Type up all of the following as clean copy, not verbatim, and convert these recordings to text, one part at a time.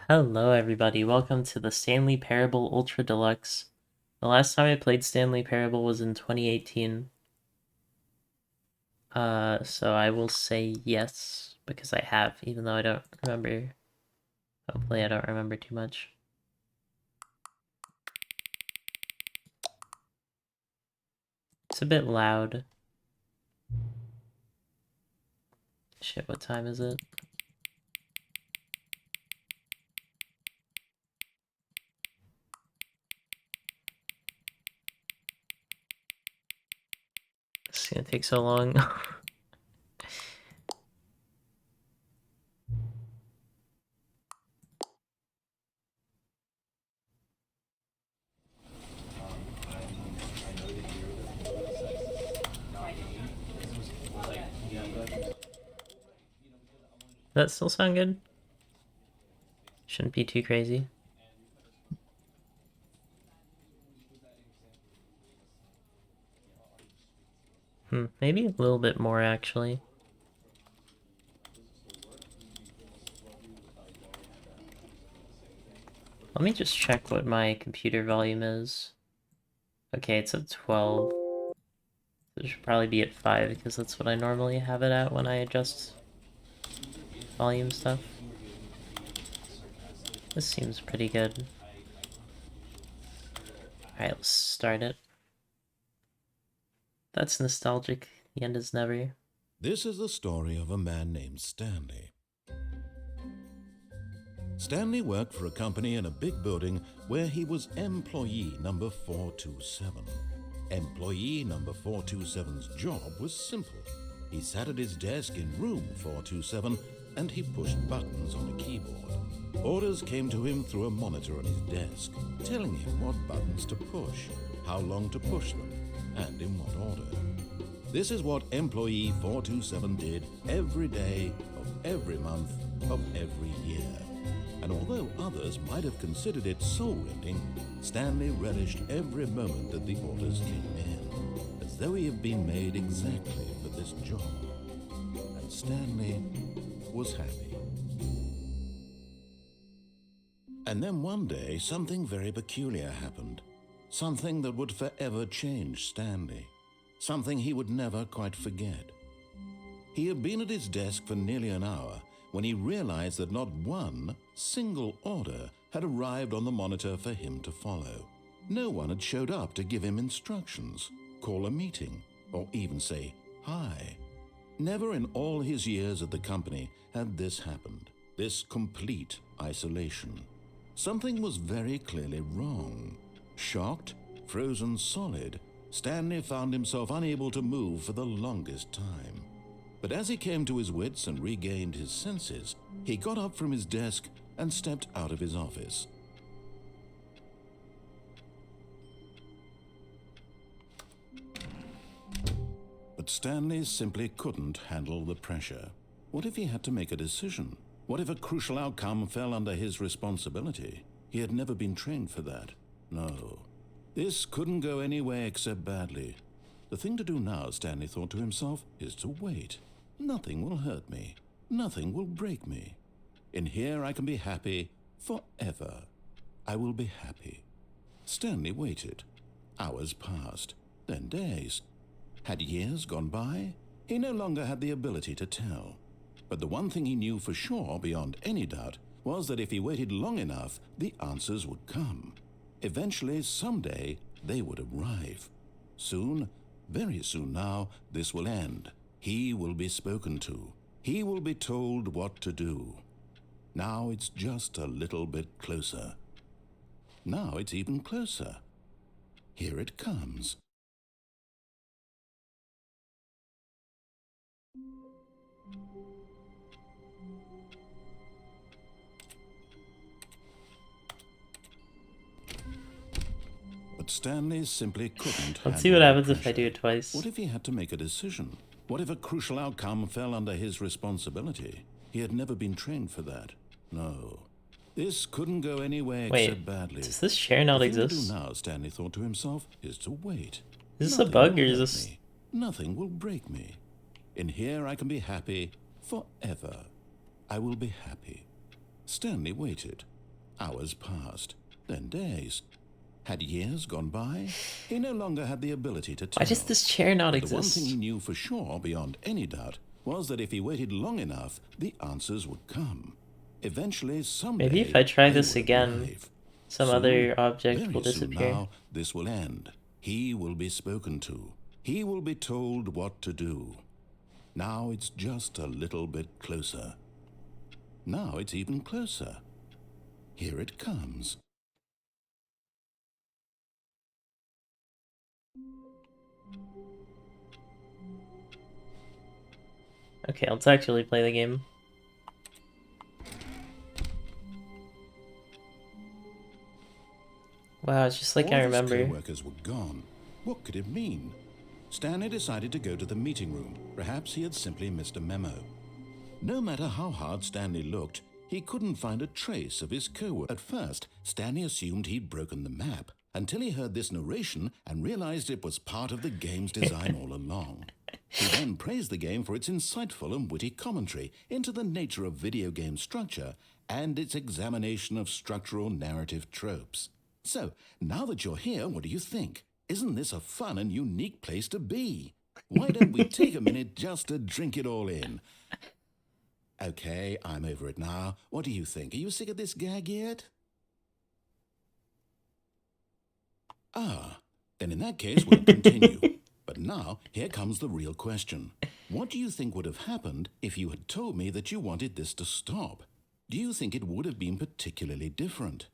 Hello everybody, welcome to the Stanley Parable Ultra Deluxe. The last time I played Stanley Parable was in 2018. So I will say yes, because I have, even though I don't remember. Hopefully I don't remember too much. It's a bit loud. Shit, what time is it? It's gonna take so long. Does that still sound good? Shouldn't be too crazy. Maybe a little bit more actually. Let me just check what my computer volume is. Okay, it's at 12. It should probably be at 5 because that's what I normally have it at when I adjust volume stuff. This seems pretty good. Alright, let's start it. That's nostalgic. The end is never. This is the story of a man named Stanley. Stanley worked for a company in a big building where he was employee number 427. Employee number 427's job was simple. He sat at his desk in room 427 and he pushed buttons on a keyboard. Orders came to him through a monitor on his desk, telling him what buttons to push, how long to push them, and in what order. This is what employee 427 did every day of every month of every year. And although others might have considered it soul-rending, Stanley relished every moment that the orders came in, as though he had been made exactly for this job. And Stanley was happy. And then one day, something very peculiar happened. Something that would forever change Stanley. Something he would never quite forget. He had been at his desk for nearly an hour when he realized that not one single order had arrived on the monitor for him to follow. No one had showed up to give him instructions, call a meeting, or even say hi. Never in all his years at the company had this happened, this complete isolation. Something was very clearly wrong. Shocked, frozen solid, Stanley found himself unable to move for the longest time. But as he came to his wits and regained his senses, he got up from his desk and stepped out of his office. But Stanley simply couldn't handle the pressure. What if he had to make a decision? What if a crucial outcome fell under his responsibility? He had never been trained for that. No. This couldn't go any way except badly. The thing to do now, Stanley thought to himself, is to wait. Nothing will hurt me. Nothing will break me. In here I can be happy forever. I will be happy. Stanley waited. Hours passed, then days. Had years gone by? He no longer had the ability to tell. But the one thing he knew for sure, beyond any doubt, was that if he waited long enough, the answers would come. Eventually, someday, they would arrive. Soon, very soon now, this will end. He will be spoken to. He will be told what to do. Now it's just a little bit closer. Now it's even closer. Here it comes. But Stanley simply couldn't Let's see what handle the happens if I pressure. do it twice. What if he had to make a decision? What if a crucial outcome fell under his responsibility? He had never been trained for that. No. This couldn't go any way except badly. Does this chair not The thing exist? to do now, Stanley thought to himself, is to wait. Is this a bug or is hurt this... me. Nothing will break me. In here I can be happy forever. I will be happy. Stanley waited. Hours passed, then days. Had years gone by? He no longer had the ability to tell. Why does this chair not But the one thing exist? he knew for sure, beyond any doubt, was that if he waited long enough, the answers would come. Eventually, someday, Maybe if I try they this would again, arrive. some Soon, other object very will soon disappear. now, this will end. He will be spoken to. He will be told what to do. Now it's just a little bit closer. Now it's even closer. Here it comes. Okay, let's actually play the game. Wow, it's just like I All of his remember. co-workers were gone. What could it mean? Stanley decided to go to the meeting room. Perhaps he had simply missed a memo. No matter how hard Stanley looked, he couldn't find a trace of his co-worker. At first, Stanley assumed he'd broken the map, until he heard this narration and realized it was part of the game's design all along. He then praised the game for its insightful and witty commentary into the nature of video game structure and its examination of structural narrative tropes. So, now that you're here, what do you think? Isn't this a fun and unique place to be? Why don't we take a minute just to drink it all in? Okay, I'm over it now. What do you think? Are you sick of this gag yet? Ah, then in that case, we'll continue. But now, here comes the real question. What do you think would have happened if you had told me that you wanted this to stop? Do you think it would have been particularly different?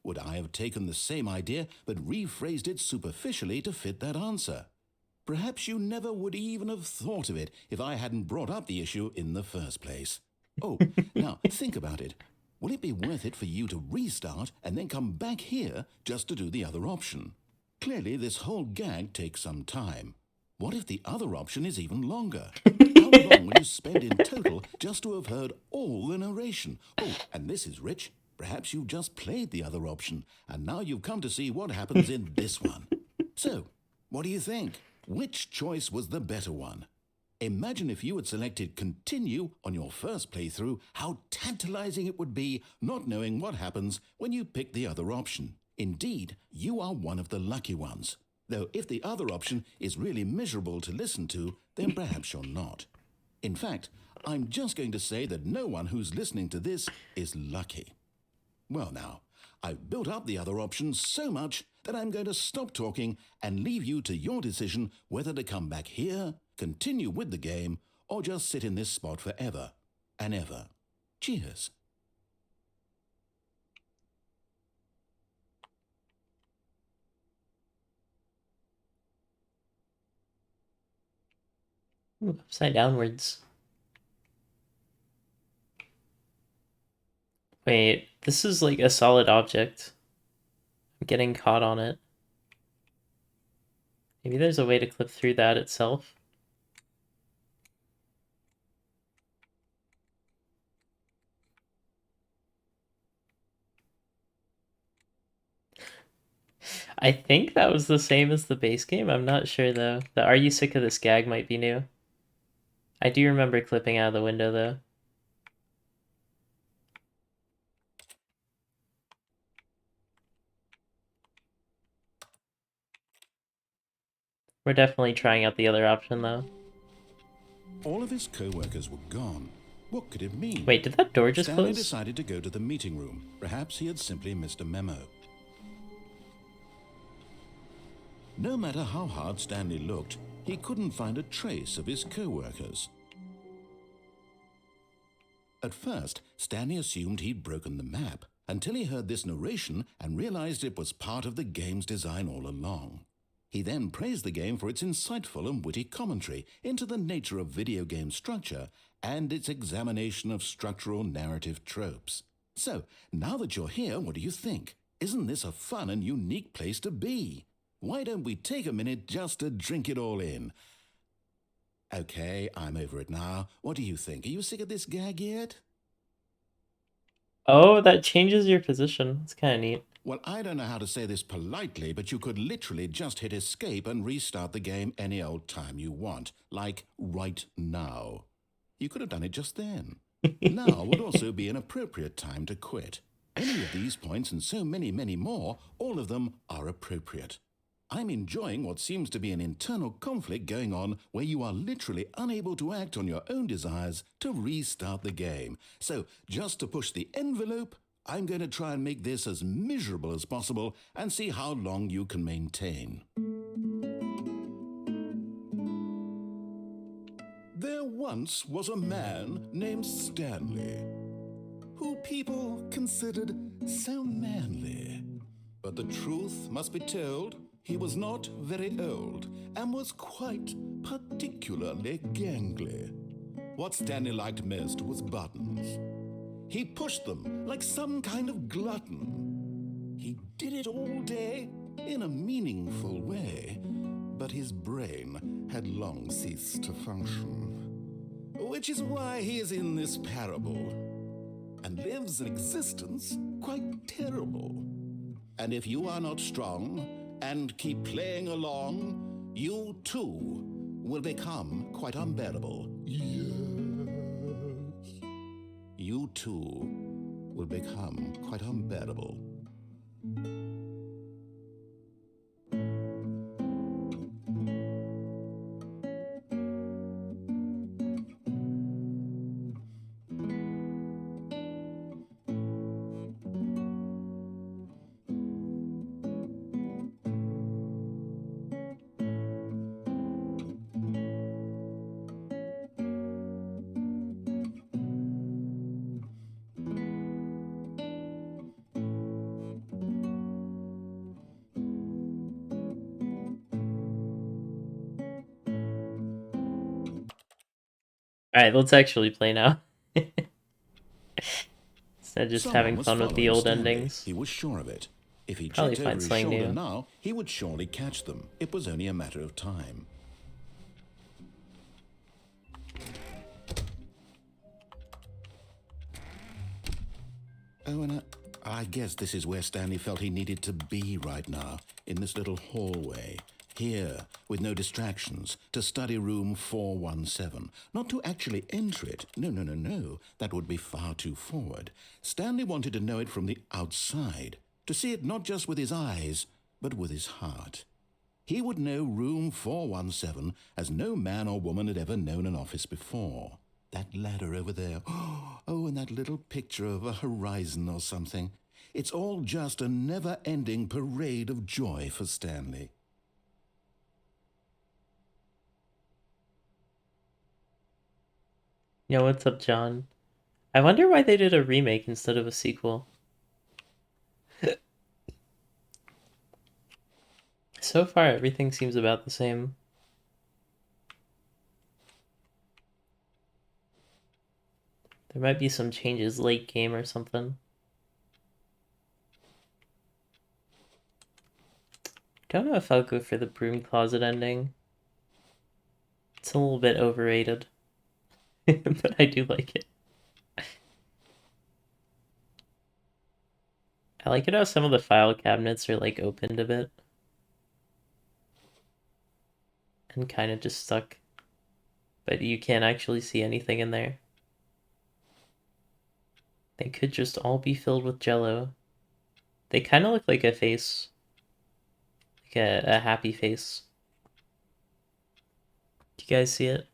Would I have taken the same idea but rephrased it superficially to fit that answer? Perhaps you never would even have thought of it if I hadn't brought up the issue in the first place. Oh, now think about it. Will it be worth it for you to restart and then come back here just to do the other option? Clearly, this whole gag takes some time. What if the other option is even longer? How long will you spend in total just to have heard all the narration? Oh, and this is rich. Perhaps you've just played the other option, and now you've come to see what happens in this one. So, what do you think? Which choice was the better one? Imagine if you had selected continue on your first playthrough, how tantalizing it would be not knowing what happens when you pick the other option. Indeed, you are one of the lucky ones. Though if the other option is really miserable to listen to, then perhaps you're not. In fact, I'm just going to say that no one who's listening to this is lucky. Well now, I've built up the other option so much that I'm going to stop talking and leave you to your decision whether to come back here, continue with the game, or just sit in this spot forever and ever. Cheers. Ooh, upside downwards. Wait, this is like a solid object. I'm getting caught on it. Maybe there's a way to clip through that itself. I think that was the same as the base game. I'm not sure though. The "Are you sick of this gag" might be new. I do remember clipping out of the window though. We're definitely trying out the other option though. All of his co-workers were gone. What could it mean? Wait, did that door just Stanley close? decided to go to the meeting room. Perhaps he had simply missed a memo. No matter how hard Stanley looked, he couldn't find a trace of his co-workers. At first, Stanley assumed he'd broken the map, until he heard this narration and realized it was part of the game's design all along. He then praised the game for its insightful and witty commentary into the nature of video game structure and its examination of structural narrative tropes. So, now that you're here, what do you think? Isn't this a fun and unique place to be? Why don't we take a minute just to drink it all in? Okay, I'm over it now. What do you think? Are you sick of this gag yet? Oh, that changes your position. It's kind of neat. Well, I don't know how to say this politely, but you could literally just hit escape and restart the game any old time you want, like right now. You could have done it just then. Now would also be an appropriate time to quit. Any of these points and so many, many more, all of them are appropriate. I'm enjoying what seems to be an internal conflict going on where you are literally unable to act on your own desires to restart the game. So, just to push the envelope, I'm going to try and make this as miserable as possible and see how long you can maintain. There once was a man named Stanley, who people considered so manly. But the truth must be told, he was not very old and was quite particularly gangly. What Stanley liked most was buttons. He pushed them like some kind of glutton. He did it all day in a meaningful way, but his brain had long ceased to function. Which is why he is in this parable and lives an existence quite terrible. And if you are not strong and keep playing along, you too will become quite unbearable. Yes. You too will become quite unbearable. Alright, let's actually play now. Instead of just having fun with the old Stanley. endings. He was sure of it. If he Probably checked find over his something shoulder new. now, he would surely catch them. It was only a matter of time. Oh, and I guess this is where Stanley felt he needed to be right now, in this little hallway. Here, with no distractions, to study room 417. Not to actually enter it. No. That would be far too forward. Stanley wanted to know it from the outside. To see it not just with his eyes, but with his heart. He would know room 417 as no man or woman had ever known an office before. That ladder over there. Oh, and that little picture of a horizon or something. It's all just a never-ending parade of joy for Stanley. Yo, what's up, John? I wonder why they did a remake instead of a sequel. So far, everything seems about the same. There might be some changes late game or something. Don't know if I'll go for the broom closet ending. It's a little bit overrated. But I do like it. I like it how some of the file cabinets are like opened a bit. And kind of just stuck. But you can't actually see anything in there. They could just all be filled with jello. They kind of look like a face. Like a happy face. Do you guys see it?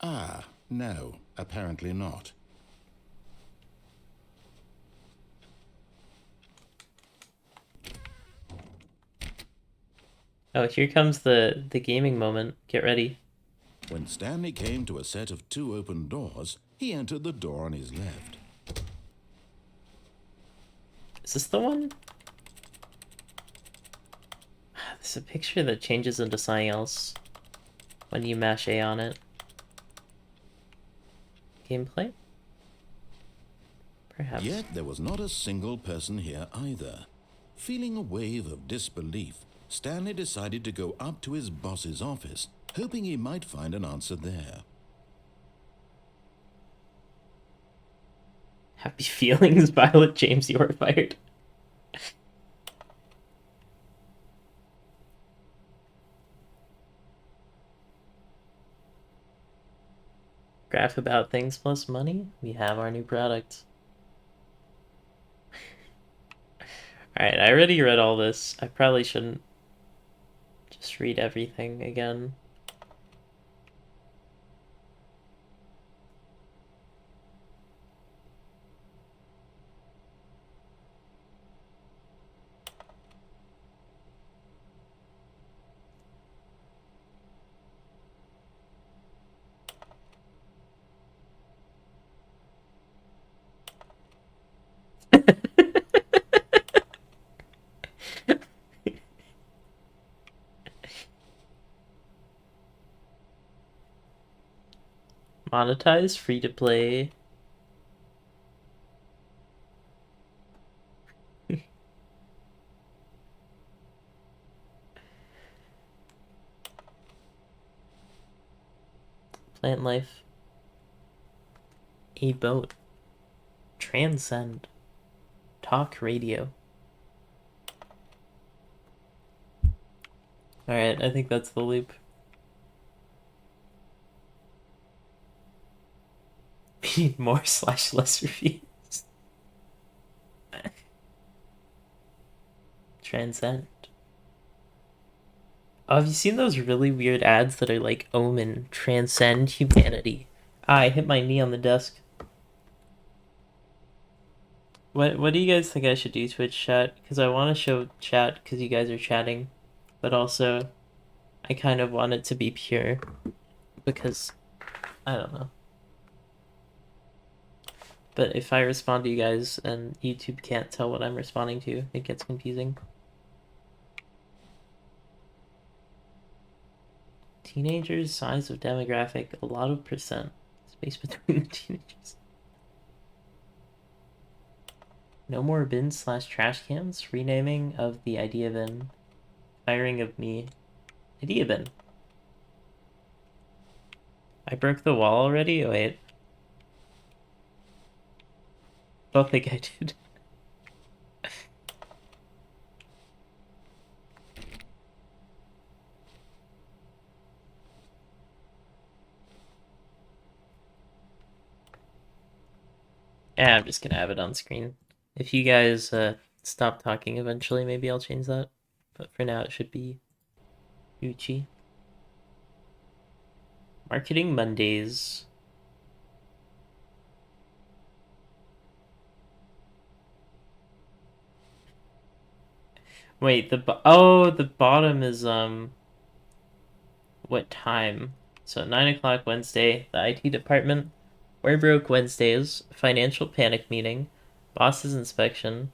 Ah, no, apparently not. Oh, here comes the gaming moment. Get ready. When Stanley came to a set of 2 open doors, he entered the door on his left. Is this the one? There's a picture that changes into something else when you mash A on it. Gameplay? Perhaps. Yet there was not a single person here either. Feeling a wave of disbelief, Stanley decided to go up to his boss's office, hoping he might find an answer there. Happy feelings, Violet James, you are fired. Graph about things plus money. We have our new product. Alright, I already read all this. I probably shouldn't just read everything again. Monetize, free to play. Plant life. A boat. Transcend. Talk radio. Alright, I think that's the loop. We need more / less reviews. Transcend. Oh, have you seen those really weird ads that are like Omen, transcend humanity? Ah, I hit my knee on the desk. What do you guys think I should do, Twitch chat? Because I want to show chat because you guys are chatting, but also I kind of want it to be pure because I don't know. But if I respond to you guys and YouTube can't tell what I'm responding to, it gets confusing. Teenagers, size of demographic, a lot of percent. Space between the teenagers. No more bins / trash cans. Renaming of the idea bin. Firing of me. Idea bin. I broke the wall already? Oh, wait. Don't think I did. Yeah, I'm just gonna have it on screen. If you guys stop talking eventually, maybe I'll change that. But for now, it should be Gucci. Marketing Mondays. Wait, the bottom is what time? So 9 o'clock Wednesday, the IT department. We're broke Wednesdays, financial panic meeting, boss's inspection.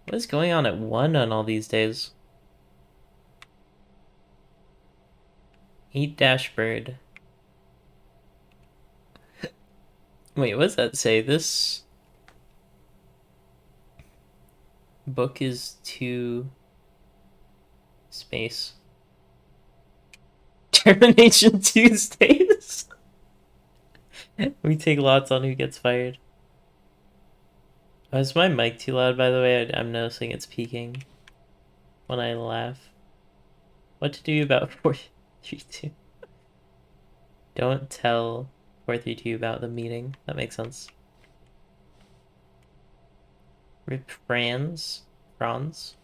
What is going on at 1 on all these days? 8 dashboard. Wait, what does that say? This book is too space. Termination Tuesdays. We take lots on who gets fired. Oh, is my mic too loud, by the way? I'm noticing it's peaking when I laugh. What to do about 432? Don't tell 432 about the meeting. That makes sense. Rip Franz. Franz.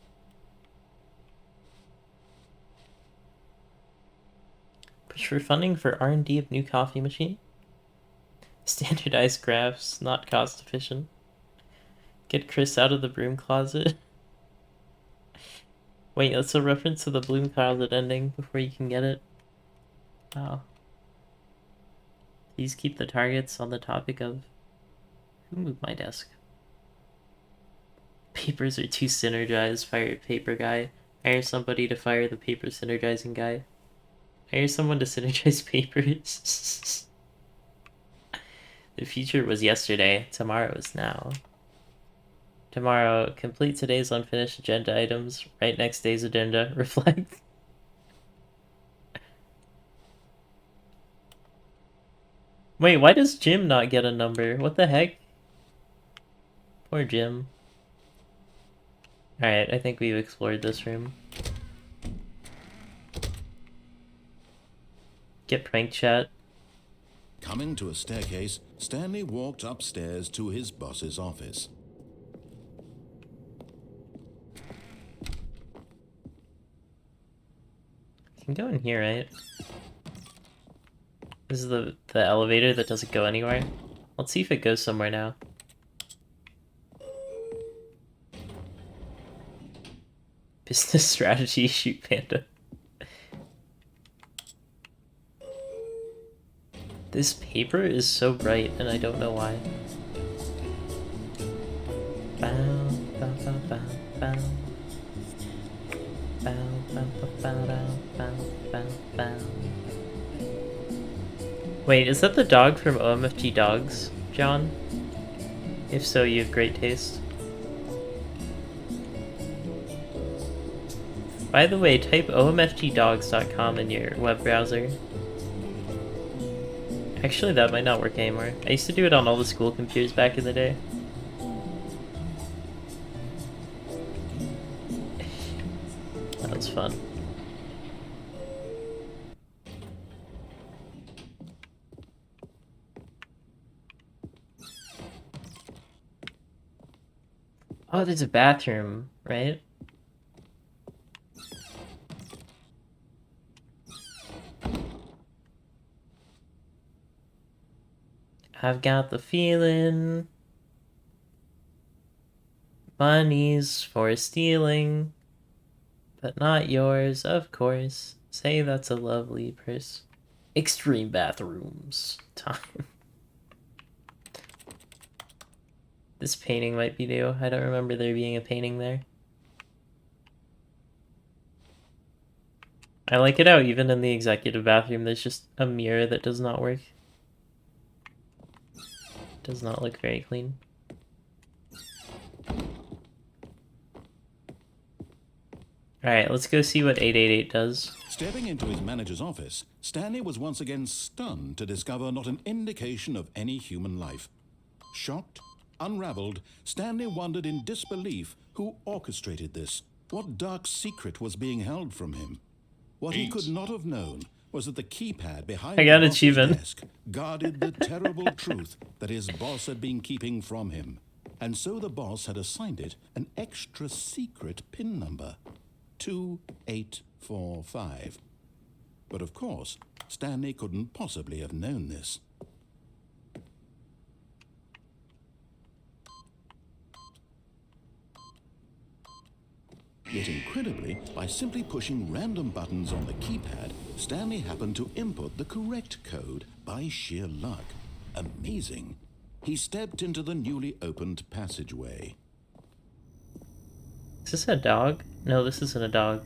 Push for funding for R&D of new coffee machine. Standardized graphs, not cost efficient. Get Chris out of the broom closet. Wait, that's a reference to the broom closet ending before you can get it. Oh. Please keep the targets on the topic of... Who moved my desk? Papers are too synergized. Fire a paper guy. Hire somebody to fire the paper synergizing guy. Hire someone to synergize papers. The future was yesterday. Tomorrow is now. Tomorrow, complete today's unfinished agenda items. Write next day's agenda. Reflect. Wait, why does Jim not get a number? What the heck? Poor Jim. Alright, I think we've explored this room. Get prank chat. Coming to a staircase, Stanley walked upstairs to his boss's office. You can go in here, right? This is the elevator that doesn't go anywhere. Let's see if it goes somewhere now. Business strategy, shoot panda. This paper is so bright, and I don't know why. Bow, bow, bow, bow, bow. Bow, bow, bow, bow, bow, bow, bow. Wait, is that the dog from OMFG Dogs, John? If so, you have great taste. By the way, type omfgdogs.com in your web browser. Actually, that might not work anymore. I used to do it on all the school computers back in the day. That was fun. Oh, there's a bathroom, right? I've got the feeling money's for stealing, but not yours, of course. Say that's a lovely purse. Extreme bathrooms. Time. This painting might be new. I don't remember there being a painting there. I like it how even in the executive bathroom there's just a mirror that does not work. Does not look very clean. Alright, let's go see what 888 does. Stepping into his manager's office, Stanley was once again stunned to discover not an indication of any human life. Shocked, unraveled, Stanley wondered in disbelief who orchestrated this. What dark secret was being held from him? What he could not have known was that the keypad behind I got the an boss's achievement. desk guarded the terrible truth that his boss had been keeping from him. And so the boss had assigned it an extra secret PIN number, 2845. But of course, Stanley couldn't possibly have known this. Yet incredibly, by simply pushing random buttons on the keypad, Stanley happened to input the correct code by sheer luck. Amazing. He stepped into the newly opened passageway. Is this a dog? No, this isn't a dog.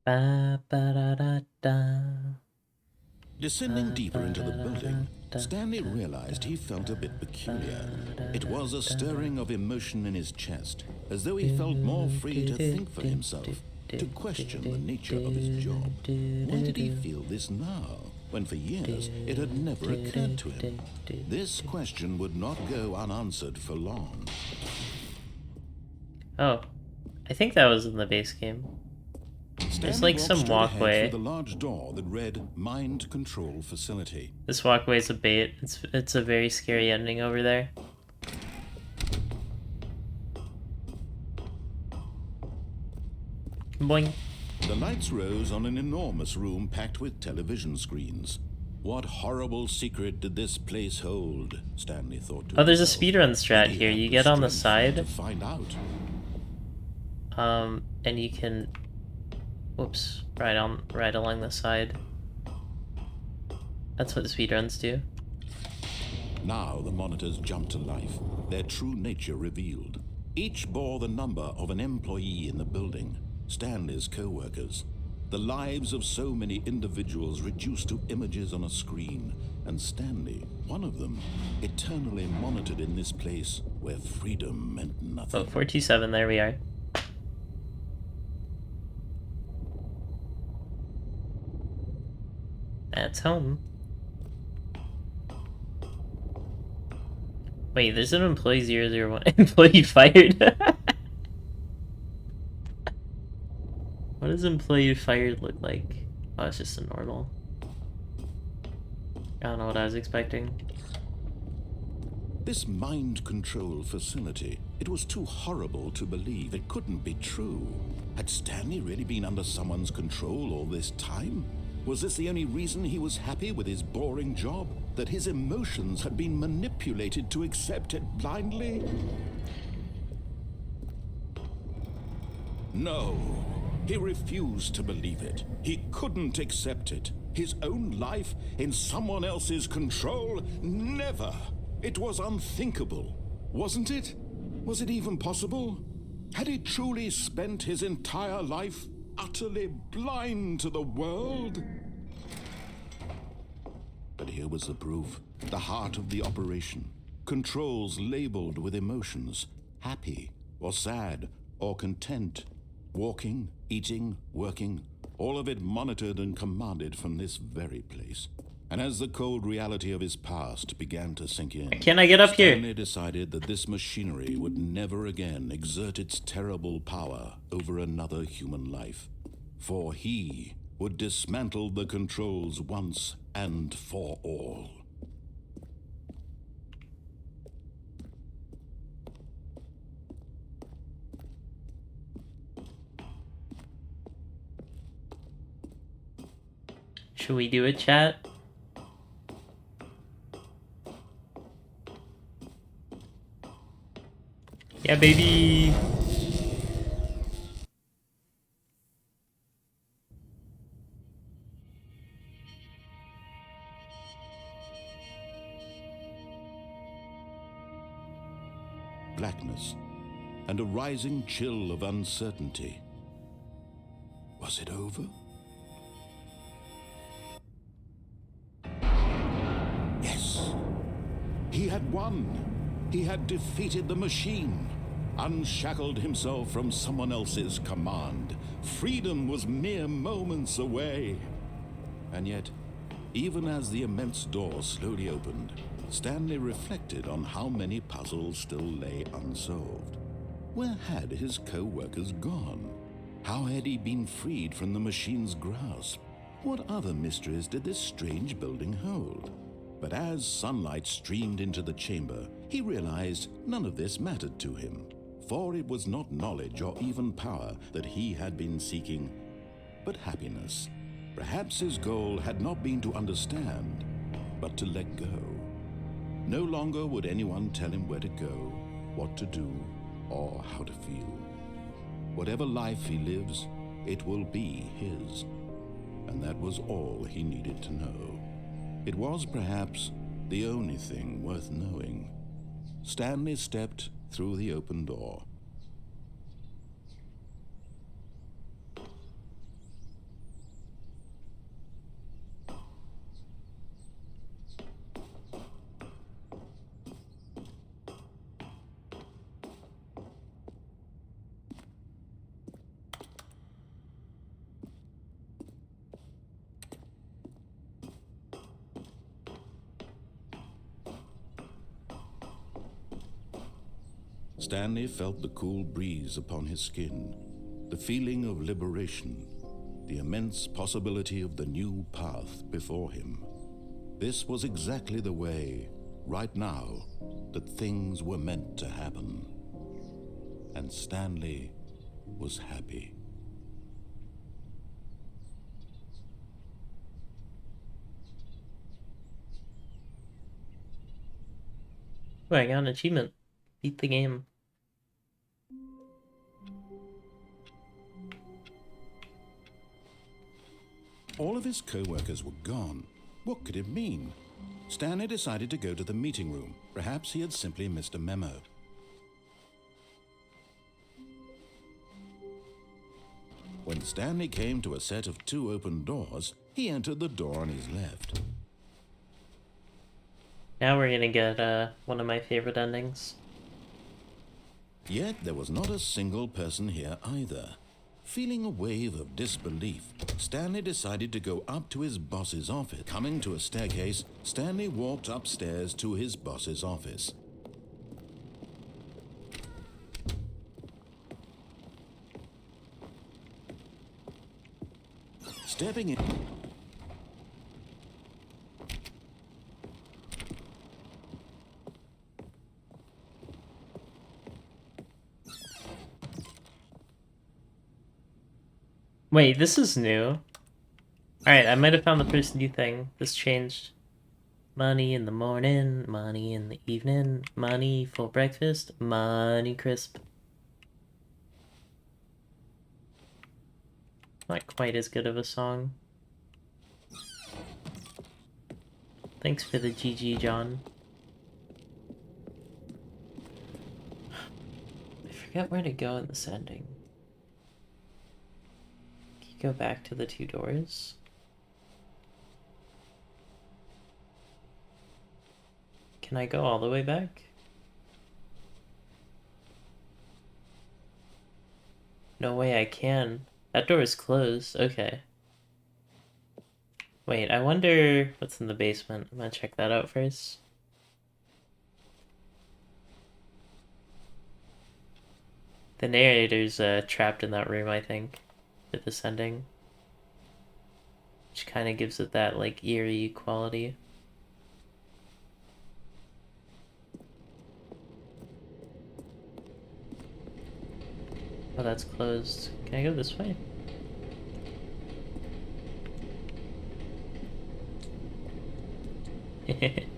Ba, ba, da, da, da. Descending deeper into the building, Stanley realized he felt a bit peculiar. It was a stirring of emotion in his chest, as though he felt more free to think for himself, to question the nature of his job. Why did he feel this now, when for years it had never occurred to him? This question would not go unanswered for long. Oh, I think that was in the base game. There's like some walkway. Through the large door that read Mind Control Facility. This walkway is a bait. It's a very scary ending over there. Boing. The lights rose on an enormous room packed with television screens. What horrible secret did this place hold? Stanley thought to Oh, there's a himself. speedrun strat Did he here. have You the get on the strength to side, find out. and you can, whoops, right along the side. That's what speedruns do. Now the monitors jumped to life, their true nature revealed. Each bore the number of an employee in the building, Stanley's co-workers. The lives of so many individuals reduced to images on a screen, and Stanley, one of them, eternally monitored in this place where freedom meant nothing. Oh, 427, there we are. That's home. Wait, there's an employee 001 employee fired. What does employee fired look like? Oh, it's just a normal. I don't know what I was expecting. This mind control facility, it was too horrible to believe. It couldn't be true. Had Stanley really been under someone's control all this time? Was this the only reason he was happy with his boring job? That his emotions had been manipulated to accept it blindly? No, he refused to believe it. He couldn't accept it. His own life in someone else's control? Never! It was unthinkable, wasn't it? Was it even possible? Had he truly spent his entire life utterly blind to the world? But here was the proof. The heart of the operation. Controls labeled with emotions. Happy, or sad, or content. Walking, eating, working. All of it monitored and commanded from this very place. And as the cold reality of his past began to sink in, Can I get up here? Stanley decided that this machinery would never again exert its terrible power over another human life. For he would dismantle the controls once and for all. Should we do a chat? Yeah, baby. Blackness and a rising chill of uncertainty. Was it over? Yes. He had won. He had defeated the machine, unshackled himself from someone else's command. Freedom was mere moments away. And yet, even as the immense door slowly opened, Stanley reflected on how many puzzles still lay unsolved. Where had his co-workers gone? How had he been freed from the machine's grasp? What other mysteries did this strange building hold? But as sunlight streamed into the chamber, he realized none of this mattered to him, for it was not knowledge or even power that he had been seeking, but happiness. Perhaps his goal had not been to understand, but to let go. No longer would anyone tell him where to go, what to do, or how to feel. Whatever life he lives, it will be his. And that was all he needed to know. It was perhaps the only thing worth knowing. Stanley stepped through the open door. Stanley felt the cool breeze upon his skin, the feeling of liberation, the immense possibility of the new path before him. This was exactly the way, right now, that things were meant to happen. And Stanley was happy. Oh, I got an achievement. Beat the game. All of his co-workers were gone. What could it mean? Stanley decided to go to the meeting room. Perhaps he had simply missed a memo. When Stanley came to a set of 2 open doors, he entered the door on his left. Now we're gonna get one of my favorite endings. Yet there was not a single person here either. Feeling a wave of disbelief, Stanley decided to go up to his boss's office. Coming to a staircase, Stanley walked upstairs to his boss's office. Stepping in. Wait, this is new. Alright, I might have found the first new thing. This changed. Money in the morning, money in the evening, money for breakfast, money crisp. Not quite as good of a song. Thanks for the GG, John. I forget where to go in this ending. Can you go back to the 2 doors? Can I go all the way back? No way I can. That door is closed. Okay. Wait, I wonder what's in the basement. I'm gonna check that out first. The narrator's trapped in that room, I think, with this ending. Which kind of gives it that, like, eerie quality. Oh, that's closed. Can I go this way? And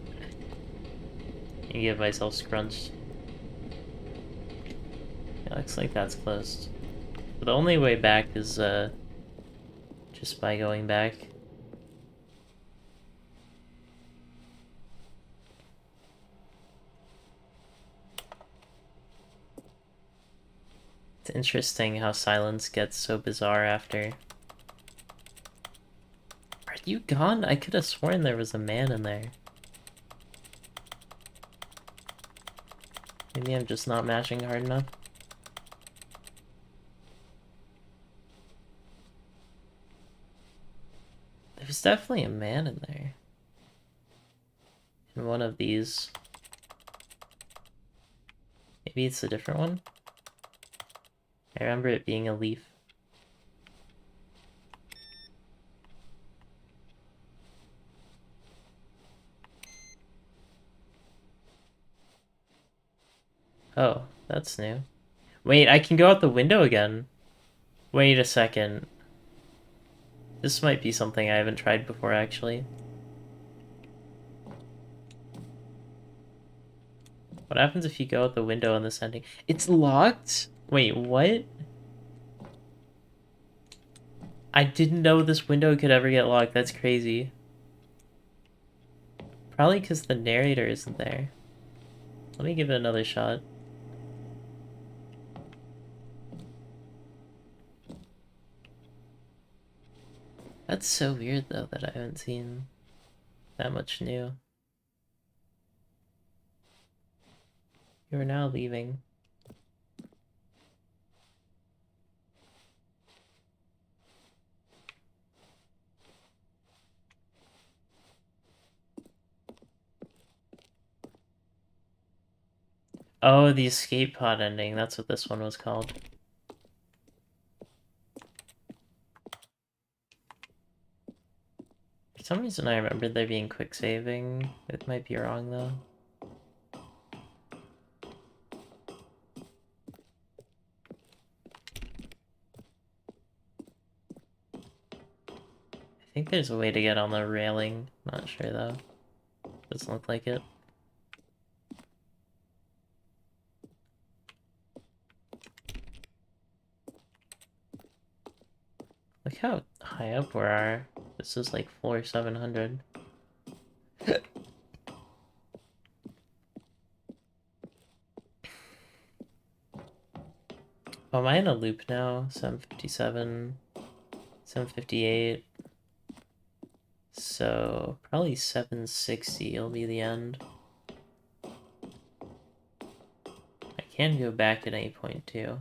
get myself scrunched. It looks like that's closed. But the only way back is just by going back. It's interesting how silence gets so bizarre after. Are you gone? I could have sworn there was a man in there. Maybe I'm just not mashing hard enough. There's definitely a man in there. In one of these. Maybe it's a different one? I remember it being a leaf. Oh, that's new. Wait, I can go out the window again. Wait a second. This might be something I haven't tried before, actually. What happens if you go out the window in this ending? It's locked? Wait, what? I didn't know this window could ever get locked. That's crazy. Probably because the narrator isn't there. Let me give it another shot. That's so weird, though, that I haven't seen that much new. You are now leaving. Oh, the escape pod ending. That's what this one was called. For some reason I remember there being quick saving. It might be wrong, though. I think there's a way to get on the railing. Not sure, though. Doesn't look like it. Look how high up we are. This is like floor 700. Oh, am I in a loop now? 757, 758. So, probably 760 will be the end. I can go back at any point, too.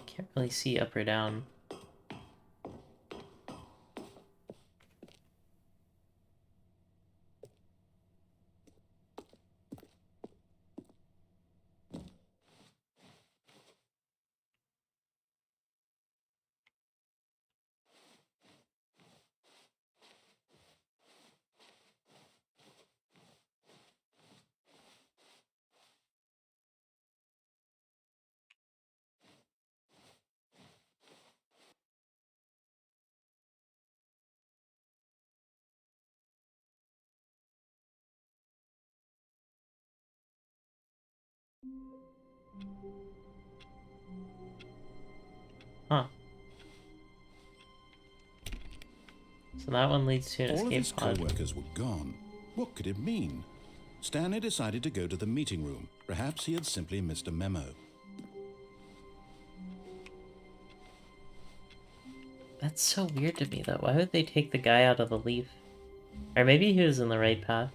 Can't really see up or down. Huh. So that one leads to an All of escape his pod. co-workers were gone. What could it mean? Stanley decided to go to the meeting room. Perhaps he had simply missed a memo. That's so weird to me, though. Why would they take the guy out of the leaf? Or maybe he was in the right path.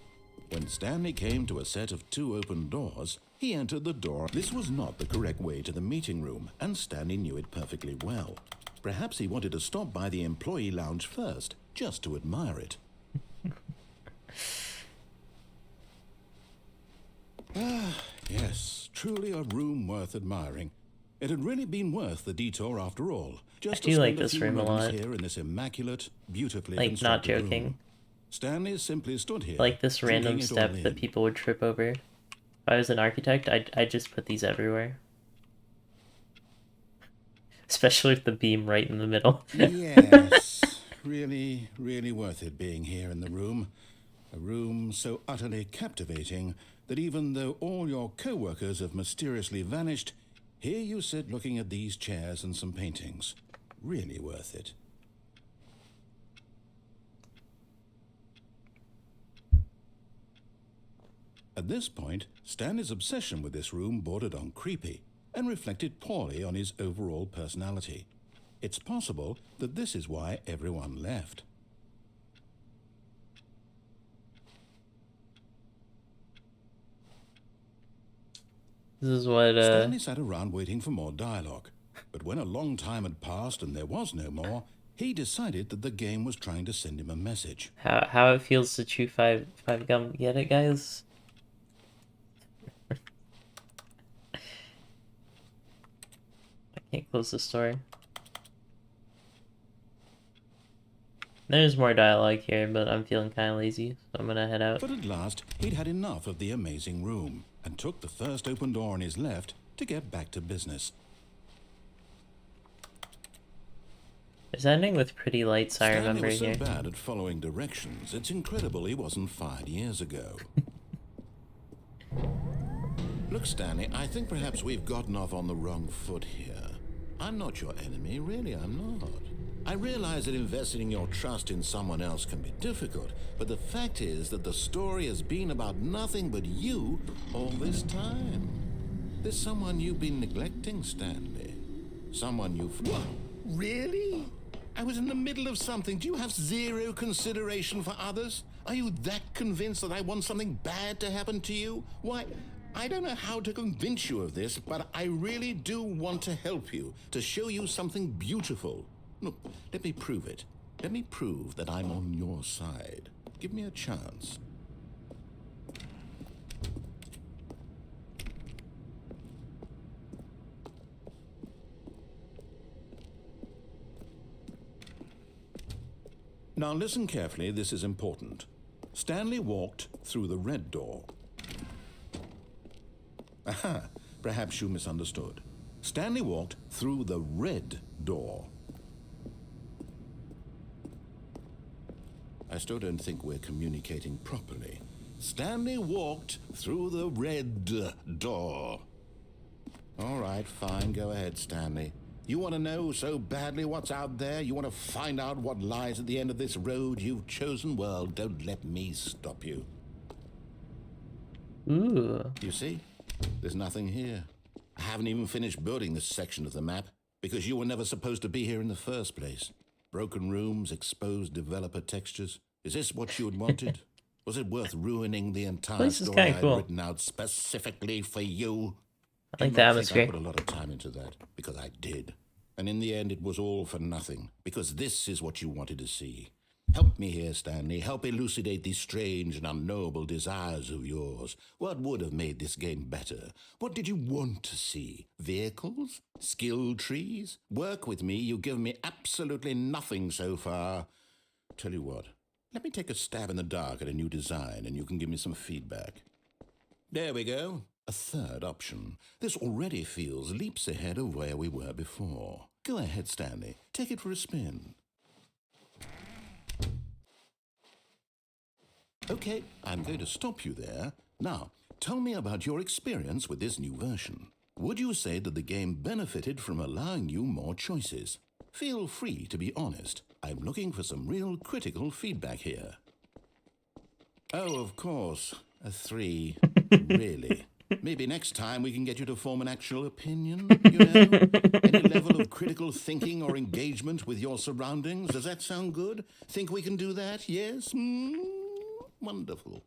When Stanley came to a set of 2 open doors, he entered the door. This was not the correct way to the meeting room, and Stanley knew it perfectly well. Perhaps he wanted to stop by the employee lounge first, just to admire it. Yes, truly a room worth admiring. It had really been worth the detour after all. Just I do to like spend a this few room a moments lot. here in this immaculate, beautifully Like, not constructed joking. room. Stanley simply stood here, Like this drinking random it step all that in. people would trip over. If I was an architect, I'd just put these everywhere. Especially with the beam right in the middle. Yes, really, really worth it being here in the room. A room so utterly captivating that even though all your co-workers have mysteriously vanished, here you sit looking at these chairs and some paintings. Really worth it. At this point, Stanley's obsession with this room bordered on creepy and reflected poorly on his overall personality. It's possible that this is why everyone left. This is what, Stanley sat around waiting for more dialogue, but when a long time had passed and there was no more, he decided that the game was trying to send him a message. how it feels to chew five gum. Get it, guys? I can't close the store. There's more dialogue here, but I'm feeling kind of lazy, so I'm gonna head out. But at last, he'd had enough of the amazing room and took the first open door on his left to get back to business. It's ending with pretty lights, I remember Stanley was here. so bad at following directions, it's incredible he wasn't fired years ago. Look, Stanley, I think perhaps we've gotten off on the wrong foot here. I'm not your enemy, really, I'm not. I realize that investing your trust in someone else can be difficult, but the fact is that the story has been about nothing but you all this time. There's someone you've been neglecting, Stanley. Someone you've... What? Really? I was in the middle of something. Do you have zero consideration for others? Are you that convinced that I want something bad to happen to you? Why, I don't know how to convince you of this, but I really do want to help you, to show you something beautiful. Look, let me prove it. Let me prove that I'm on your side. Give me a chance. Now listen carefully, this is important. Stanley walked through the red door. Aha, perhaps you misunderstood. Stanley walked through the red door. I still don't think we're communicating properly. Stanley walked through the red door. All right, fine, go ahead, Stanley. You want to know so badly what's out there? You want to find out what lies at the end of this road you've chosen? Well, don't let me stop you. Ooh. You see? There's nothing here. I haven't even finished building this section of the map because you were never supposed to be here in the first place. Broken rooms, exposed developer textures. Is this what you had wanted? Was it worth ruining the entire Place is story kinda I'd cool. written out specifically for you? I like Do the not think atmosphere. I put a lot of time into that, because I did. And in the end, it was all for nothing, because this is what you wanted to see. Help me here, Stanley. Help elucidate these strange and unknowable desires of yours. What would have made this game better? What did you want to see? Vehicles? Skill trees? Work with me. You've given me absolutely nothing so far. Tell you what, let me take a stab in the dark at a new design, and you can give me some feedback. There we go. A third option. This already feels leaps ahead of where we were before. Go ahead, Stanley. Take it for a spin. Okay, I'm going to stop you there. Now, tell me about your experience with this new version. Would you say that the game benefited from allowing you more choices? Feel free to be honest. I'm looking for some real critical feedback here. Oh, of course. A 3. Really? Maybe next time we can get you to form an actual opinion, you know? Any level of critical thinking or engagement with your surroundings. Does that sound good? Think we can do that? Yes? Wonderful.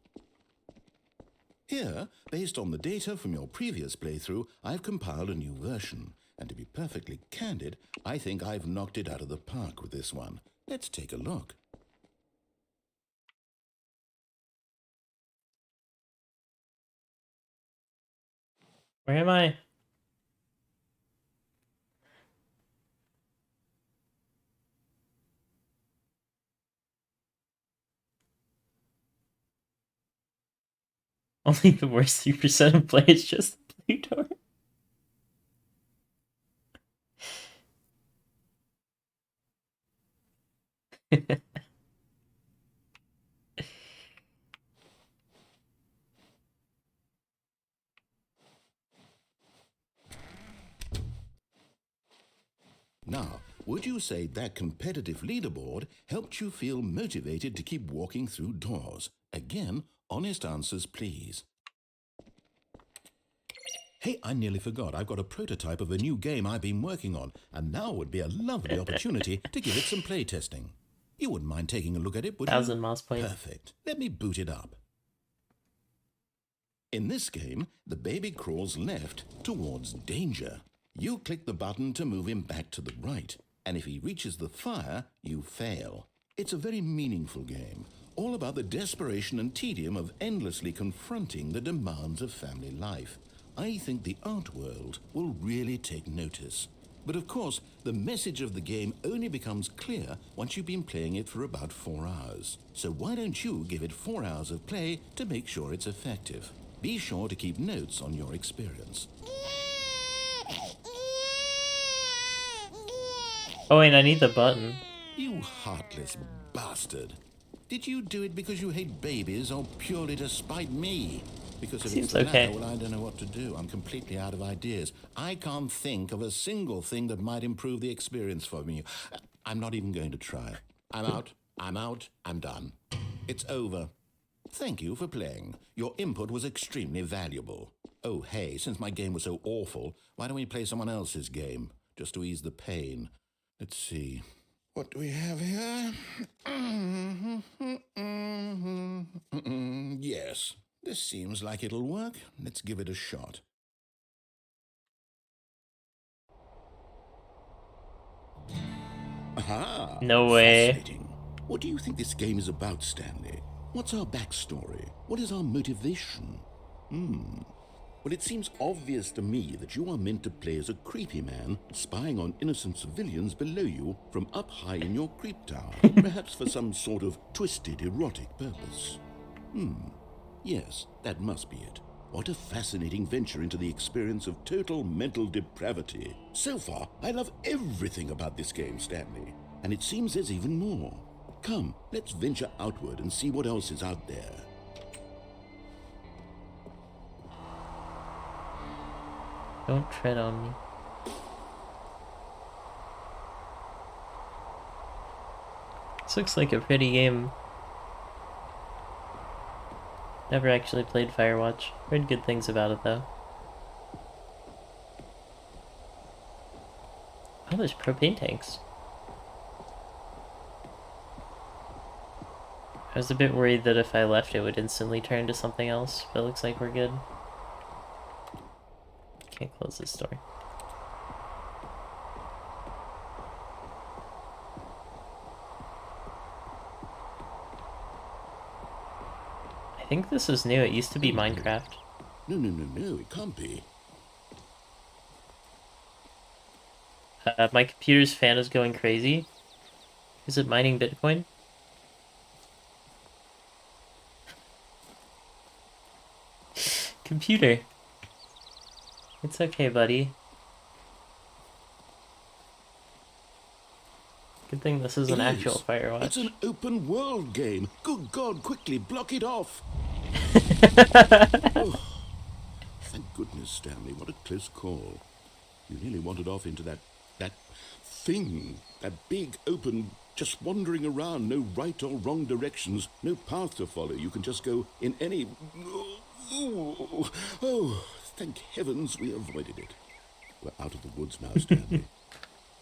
Here, based on the data from your previous playthrough, I've compiled a new version. And to be perfectly candid, I think I've knocked it out of the park with this one. Let's take a look. Where am I? Only the worst 3% of play is just the blue door. Now, would you say that competitive leaderboard helped you feel motivated to keep walking through doors? Again, honest answers, please. Hey, I nearly forgot. I've got a prototype of a new game I've been working on, and now would be a lovely opportunity to give it some playtesting. You wouldn't mind taking a look at it, would you? 1,000 moss points. Perfect. Let me boot it up. In this game, the baby crawls left towards danger. You click the button to move him back to the right, and if he reaches the fire, you fail. It's a very meaningful game, all about the desperation and tedium of endlessly confronting the demands of family life. I think the art world will really take notice. But of course, the message of the game only becomes clear once you've been playing it for about 4 hours. So why don't you give it 4 hours of play to make sure it's effective? Be sure to keep notes on your experience. Oh wait, I need the button. You heartless bastard. Did you do it because you hate babies or purely to spite me? Because if Seems it's the okay. latter, well, I don't know what to do. I'm completely out of ideas. I can't think of a single thing that might improve the experience for me. I'm not even going to try. I'm out. I'm done. It's over. Thank you for playing. Your input was extremely valuable. Oh, hey, since my game was so awful, why don't we play someone else's game? Just to ease the pain. Let's see. What do we have here? Yes, this seems like it'll work. Let's give it a shot. Aha! No way. Fascinating. What do you think this game is about, Stanley? What's our backstory? What is our motivation? Well, it seems obvious to me that you are meant to play as a creepy man spying on innocent civilians below you from up high in your creep tower, perhaps for some sort of twisted erotic purpose. Yes, that must be it. What a fascinating venture into the experience of total mental depravity. So far, I love everything about this game, Stanley, and it seems there's even more. Come, let's venture outward and see what else is out there. Don't tread on me. This looks like a pretty game. Never actually played Firewatch. Heard good things about it though. Oh, there's propane tanks. I was a bit worried that if I left it would instantly turn to something else, but it looks like we're good. Can't close this door. I think this is new. It used to be Minecraft. No, it can't be. My computer's fan is going crazy. Is it mining Bitcoin? Computer. It's okay, buddy. Good thing this is an actual Firewatch. It's an open world game. Good God, quickly block it off. Oh, thank goodness. goodness, Stanley, what a close call. You nearly wandered off into that thing, that big, open, just wandering around, no right or wrong directions, no path to follow. You can just go in any... Oh, thank heavens we avoided it. We're out of the woods now, Stanley.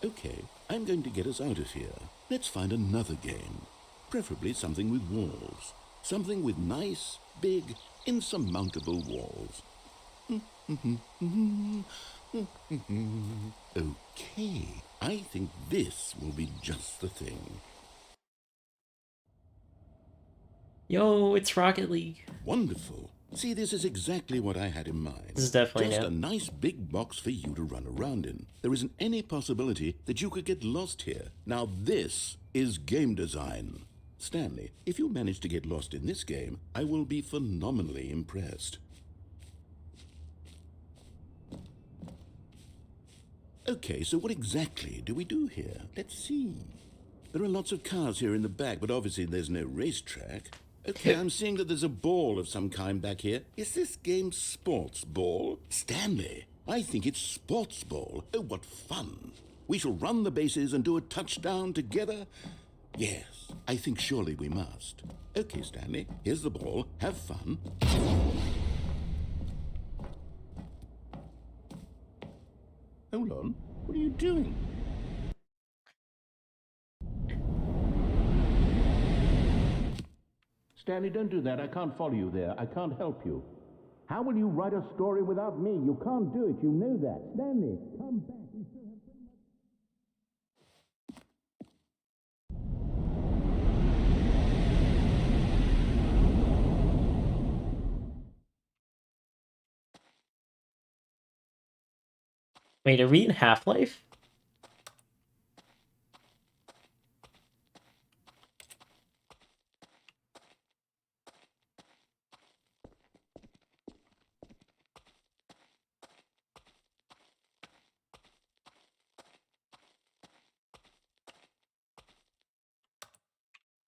Okay, I'm going to get us out of here. Let's find another game. Preferably something with walls. Something with nice, big, insurmountable walls. Okay, I think this will be just the thing. Yo, it's Rocket League. Wonderful. See, this is exactly what I had in mind. This is definitely just new. a nice big box for you to run around in. There isn't any possibility that you could get lost here. Now this is game design. Stanley, if you manage to get lost in this game, I will be phenomenally impressed. Okay, so what exactly do we do here? Let's see. There are lots of cars here in the back, but obviously there's no racetrack. Okay, I'm seeing that there's a ball of some kind back here. Is this game sports ball? Stanley, I think it's sports ball. Oh, what fun. We shall run the bases and do a touchdown together. Yes, I think surely we must. Okay, Stanley, here's the ball. Have fun. Hold on. What are you doing? Stanley, don't do that. I can't follow you there. I can't help you. How will you write a story without me? You can't do it. You know that. Stanley, come back. We still have so much... Wait, are we in Half-Life?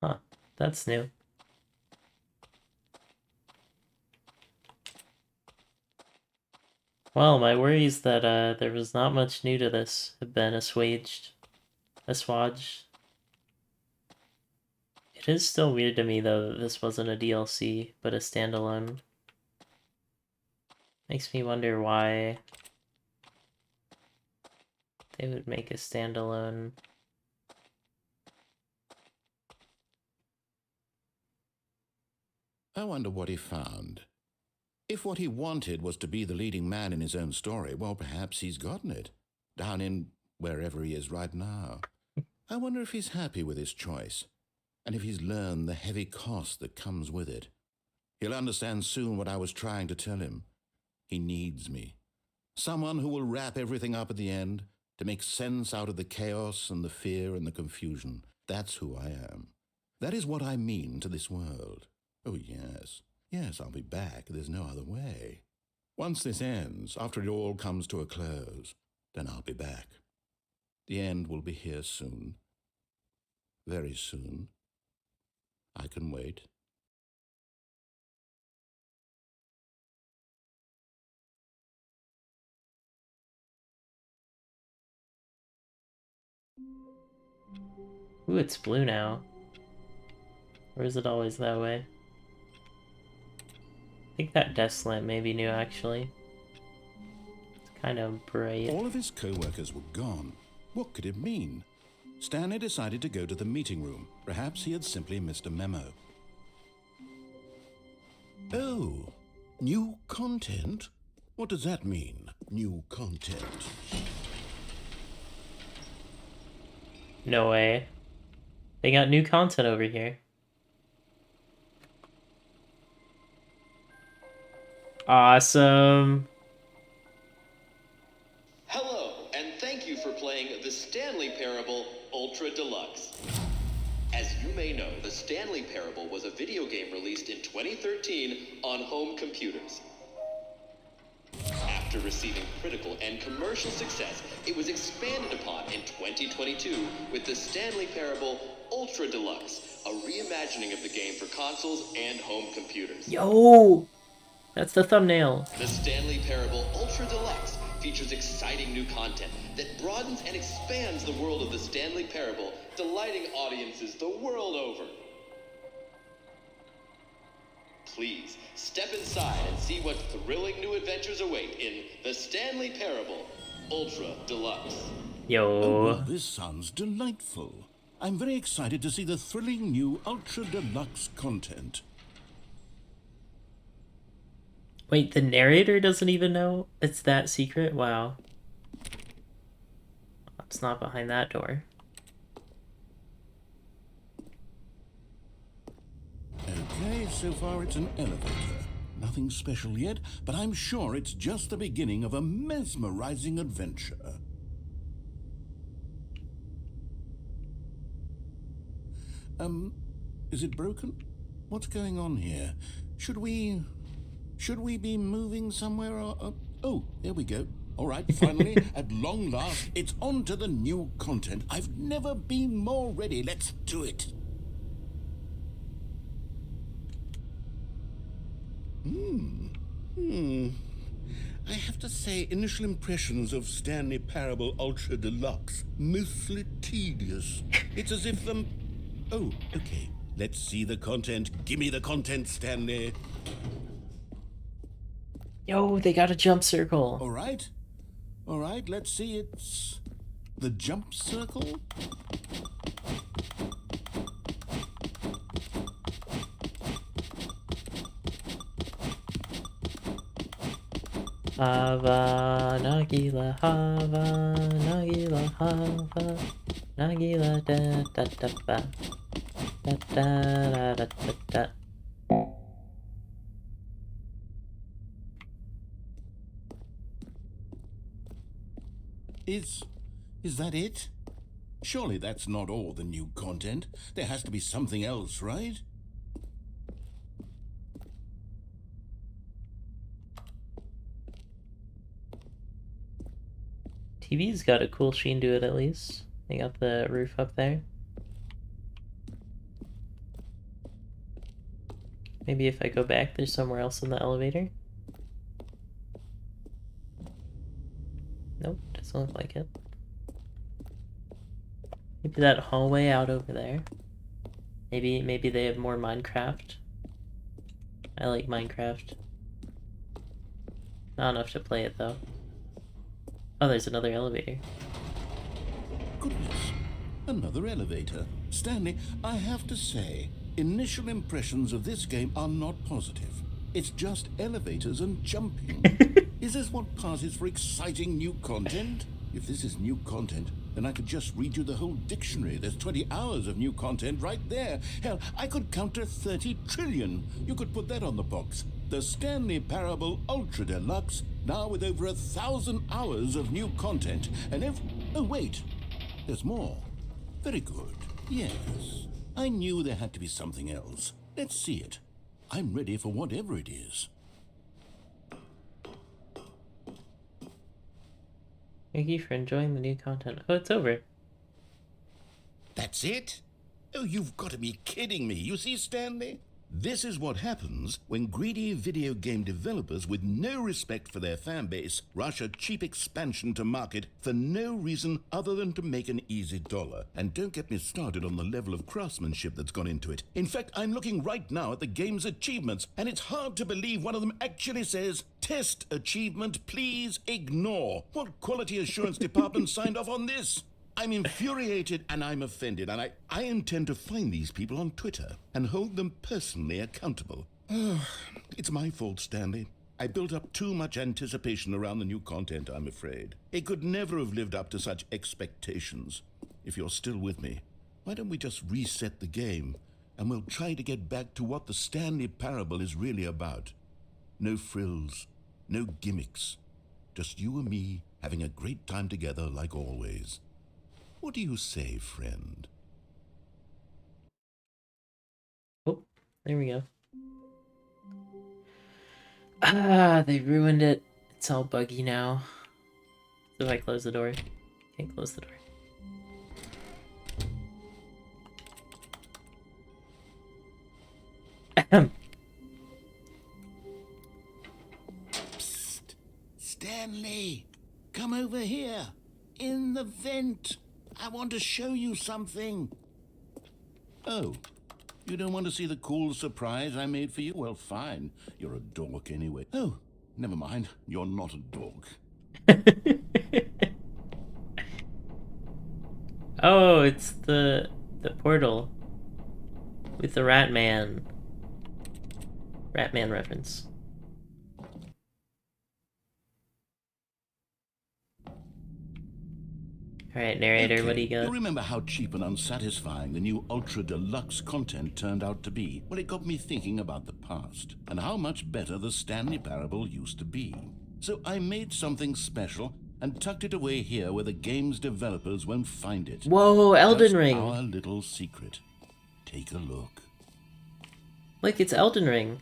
Huh, that's new. Well, my worries that there was not much new to this have been assuaged. It is still weird to me, though, that this wasn't a DLC, but a standalone. Makes me wonder why they would make a standalone. I wonder what he found. If what he wanted was to be the leading man in his own story, well, perhaps he's gotten it. Down in wherever he is right now. I wonder if he's happy with his choice, and if he's learned the heavy cost that comes with it. He'll understand soon what I was trying to tell him. He needs me. Someone who will wrap everything up at the end, to make sense out of the chaos and the fear and the confusion. That's who I am. That is what I mean to this world. Oh, yes. Yes, I'll be back. There's no other way. Once this ends, after it all comes to a close, then I'll be back. The end will be here soon. Very soon. I can wait. Ooh, it's blue now. Or is it always that way? I think that desk lamp may be new, actually. It's kind of bright. All of his co-workers were gone. What could it mean? Stanley decided to go to the meeting room. Perhaps he had simply missed a memo. Oh, new content? What does that mean, new content? No way. They got new content over here. Awesome. Hello, and thank you for playing the Stanley Parable Ultra Deluxe. As you may know, the Stanley Parable was a video game released in 2013 on home computers. After receiving critical and commercial success, it was expanded upon in 2022 with the Stanley Parable Ultra Deluxe, a reimagining of the game for consoles and home computers. Yo! That's the thumbnail. The Stanley Parable Ultra Deluxe features exciting new content that broadens and expands the world of the Stanley Parable, delighting audiences the world over. Please, step inside and see what thrilling new adventures await in The Stanley Parable Ultra Deluxe. Oh, well, Yo. this sounds delightful. I'm very excited to see the thrilling new Ultra Deluxe content. Wait, the narrator doesn't even know it's that secret? Wow. It's not behind that door. Okay, so far it's an elevator. Nothing special yet, but I'm sure it's just the beginning of a mesmerizing adventure. Is it broken? What's going on here? Should we be moving somewhere or... Oh, there we go. All right, finally, at long last, it's on to the new content. I've never been more ready. Let's do it. I have to say, initial impressions of Stanley Parable Ultra Deluxe, mostly tedious. It's as if, Oh, okay. Let's see the content. Gimme the content, Stanley. Yo, they got a jump circle. All right. All right, let's see. It's the jump circle. Hava, Nagila, Hava, Nagila, Hava, Nagila, da da da da da da da da da. Is that it? Surely that's not all the new content. There has to be something else, right? TV's got a cool sheen to it at least. They got the roof up there. Maybe if I go back, there's somewhere else in the elevator. Nope, doesn't look like it. Maybe that hallway out over there. Maybe they have more Minecraft. I like Minecraft. Not enough to play it though. Oh, there's another elevator. Goodness, another elevator. Stanley, I have to say, initial impressions of this game are not positive. It's just elevators and jumping. Is this what passes for exciting new content? If this is new content, then I could just read you the whole dictionary. There's 20 hours of new content right there. Hell, I could count to 30 trillion. You could put that on the box. The Stanley Parable Ultra Deluxe, now with over 1,000 hours of new content. And oh wait, there's more. Very good. Yes, I knew there had to be something else. Let's see it. I'm ready for whatever it is. Thank you for enjoying the new content. Oh, it's over. That's it? Oh, you've got to be kidding me. You see, Stanley? This is what happens when greedy video game developers with no respect for their fan base rush a cheap expansion to market for no reason other than to make an easy dollar. And don't get me started on the level of craftsmanship that's gone into it. In fact, I'm looking right now at the game's achievements, and it's hard to believe one of them actually says, "Test achievement, please ignore." What quality assurance department signed off on this? I'm infuriated and I'm offended, and I intend to find these people on Twitter and hold them personally accountable. It's my fault, Stanley. I built up too much anticipation around the new content, I'm afraid. It could never have lived up to such expectations. If you're still with me, why don't we just reset the game and we'll try to get back to what the Stanley Parable is really about. No frills, no gimmicks. Just you and me having a great time together like always. What do you say, friend? Oh, there we go. Ah, they ruined it. It's all buggy now. So if I close the door, can't close the door. Ahem. Stanley, come over here. In the vent. I want to show you something. Oh, you don't want to see the cool surprise I made for you? Well, fine. You're a dork anyway. Oh, never mind. You're not a dork. Oh, it's the portal with the Ratman. Ratman reference. Alright, narrator, Okay, what do you got? you remember how cheap and unsatisfying the new Ultra Deluxe content turned out to be? Well, it got me thinking about the past and how much better the Stanley Parable used to be. So I made something special and tucked it away here where the game's developers won't find it. Whoa, Elden Just Ring! our little secret. Take a look. Look, it's Elden Ring.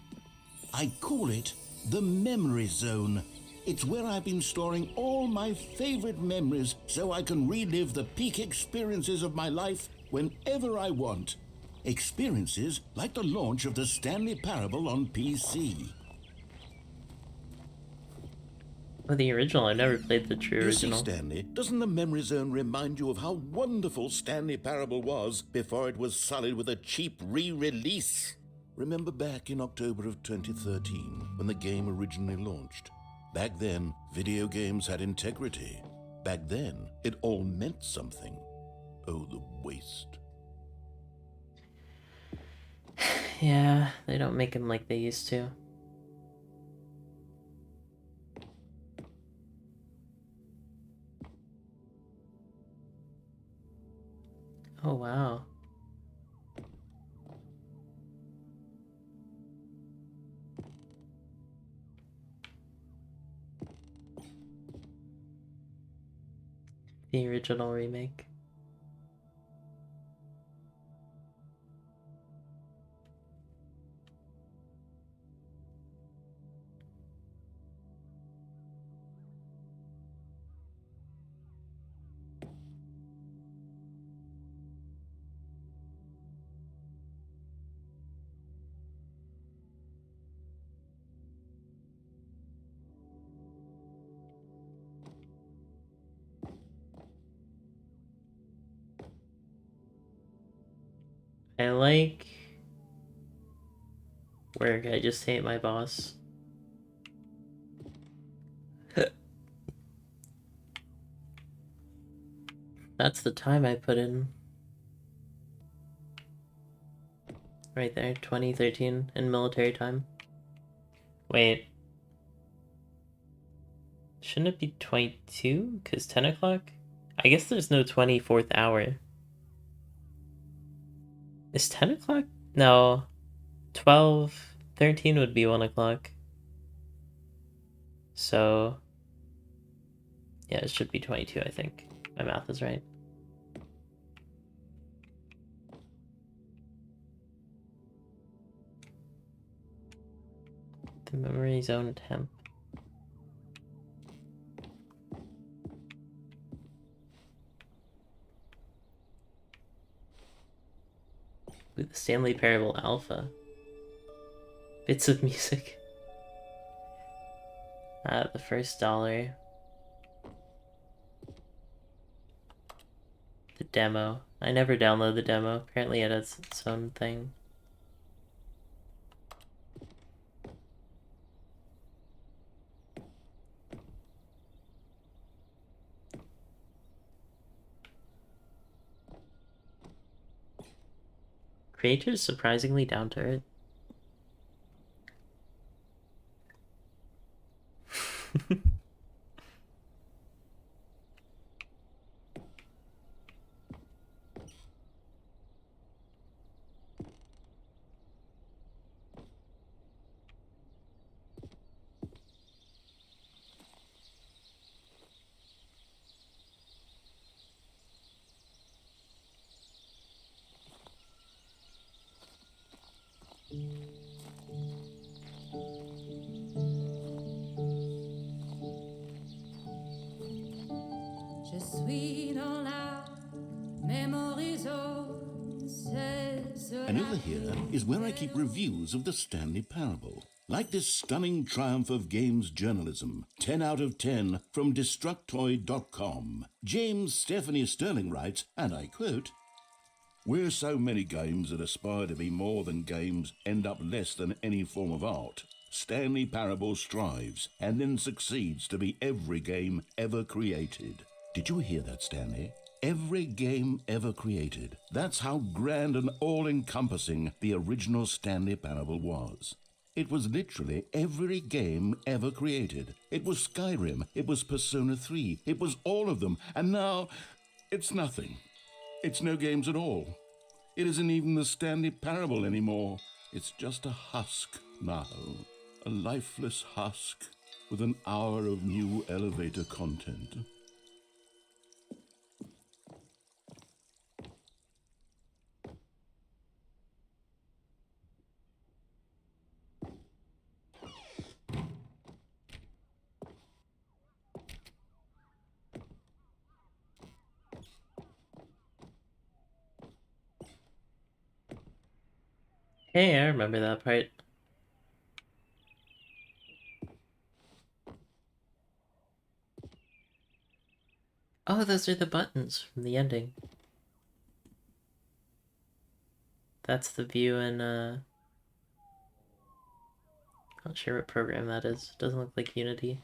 I call it the Memory Zone. It's where I've been storing all my favorite memories so I can relive the peak experiences of my life whenever I want. Experiences like the launch of the Stanley Parable on PC. Oh, the original. I never played the true You see, original. Stanley, doesn't the Memory Zone remind you of how wonderful Stanley Parable was before it was sullied with a cheap re-release? Remember back in October of 2013 when the game originally launched? Back then, video games had integrity. Back then, it all meant something. Oh, the waste. Yeah, they don't make them like they used to. Oh, wow. The original remake. I like work. I just hate my boss. That's the time I put in. Right there, 2013 in military time. Wait. Shouldn't it be 22? Because 10 o'clock? I guess there's no 24th hour. Is 10 o'clock? No. 12, 13 would be 1 o'clock. So, yeah, it should be 22, I think. My math is right. The memory zone temp. With the Stanley Parable Alpha. Bits of music. The first dollar. The demo. I never download the demo. Apparently it has its own thing. Creator's surprisingly down to earth. And over here is where I keep reviews of the Stanley Parable. Like this stunning triumph of games journalism, 10 out of 10 from Destructoid.com. James Stephanie Sterling writes, and I quote, "Where so many games that aspire to be more than games end up less than any form of art, Stanley Parable strives and then succeeds to be every game ever created." Did you hear that, Stanley? Every game ever created. That's how grand and all-encompassing the original Stanley Parable was. It was literally every game ever created. It was Skyrim, it was Persona 3, it was all of them, and now it's nothing. It's no games at all. It isn't even the Stanley Parable anymore. It's just a husk now. A lifeless husk with an hour of new elevator content. Hey, I remember that part. Oh, those are the buttons from the ending. That's the view in, not sure what program that is. Doesn't look like Unity.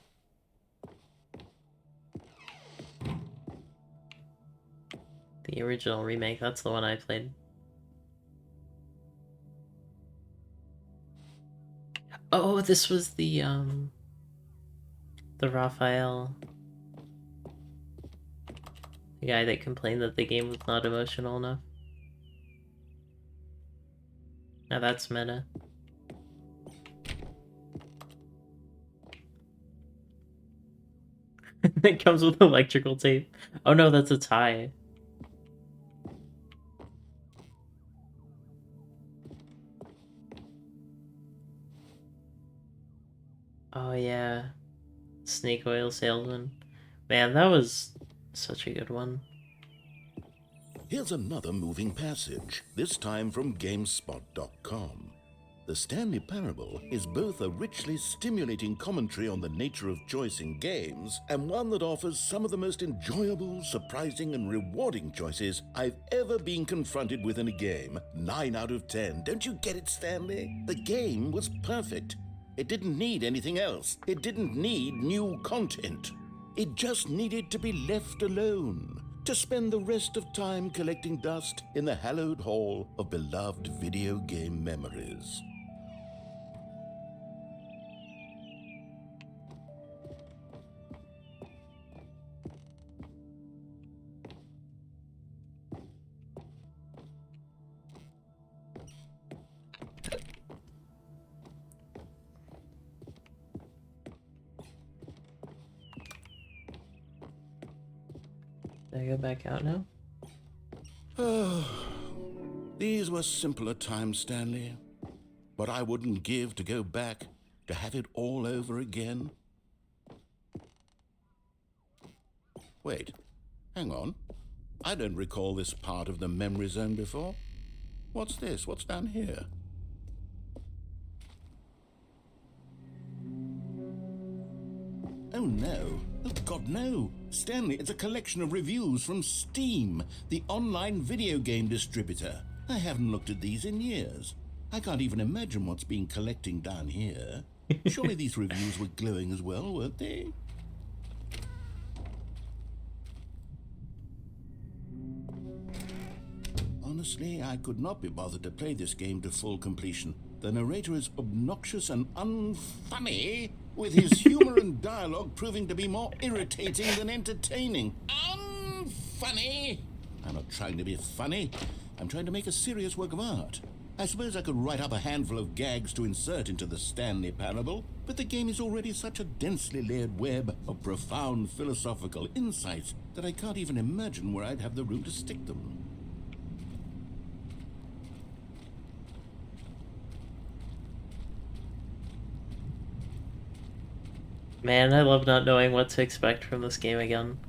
The original remake, that's the one I played. Oh, this was the Raphael. The guy that complained that the game was not emotional enough. Now that's meta. It comes with electrical tape. Oh no, that's a tie. Oh yeah. Snake oil salesman. Man, that was such a good one. Here's another moving passage, this time from GameSpot.com. The Stanley Parable is both a richly stimulating commentary on the nature of choice in games and one that offers some of the most enjoyable, surprising, and rewarding choices I've ever been confronted with in a game. 9 out of 10. Don't you get it, Stanley? The game was perfect. It didn't need anything else. It didn't need new content. It just needed to be left alone, to spend the rest of time collecting dust in the hallowed hall of beloved video game memories. Did I go back out now? These were simpler times, Stanley. But I wouldn't give to go back, to have it all over again. Wait, hang on. I don't recall this part of the memory zone before. What's this? What's down here? Oh no. Oh God, no. Stanley, it's a collection of reviews from Steam, the online video game distributor. I haven't looked at these in years. I can't even imagine what's been collecting down here. Surely these reviews were glowing as well, weren't they? Honestly, I could not be bothered to play this game to full completion. The narrator is obnoxious and unfunny, with his humor and dialogue proving to be more irritating than entertaining. Unfunny! I'm not trying to be funny. I'm trying to make a serious work of art. I suppose I could write up a handful of gags to insert into the Stanley Parable, but the game is already such a densely layered web of profound philosophical insights that I can't even imagine where I'd have the room to stick them. Man, I love not knowing what to expect from this game again.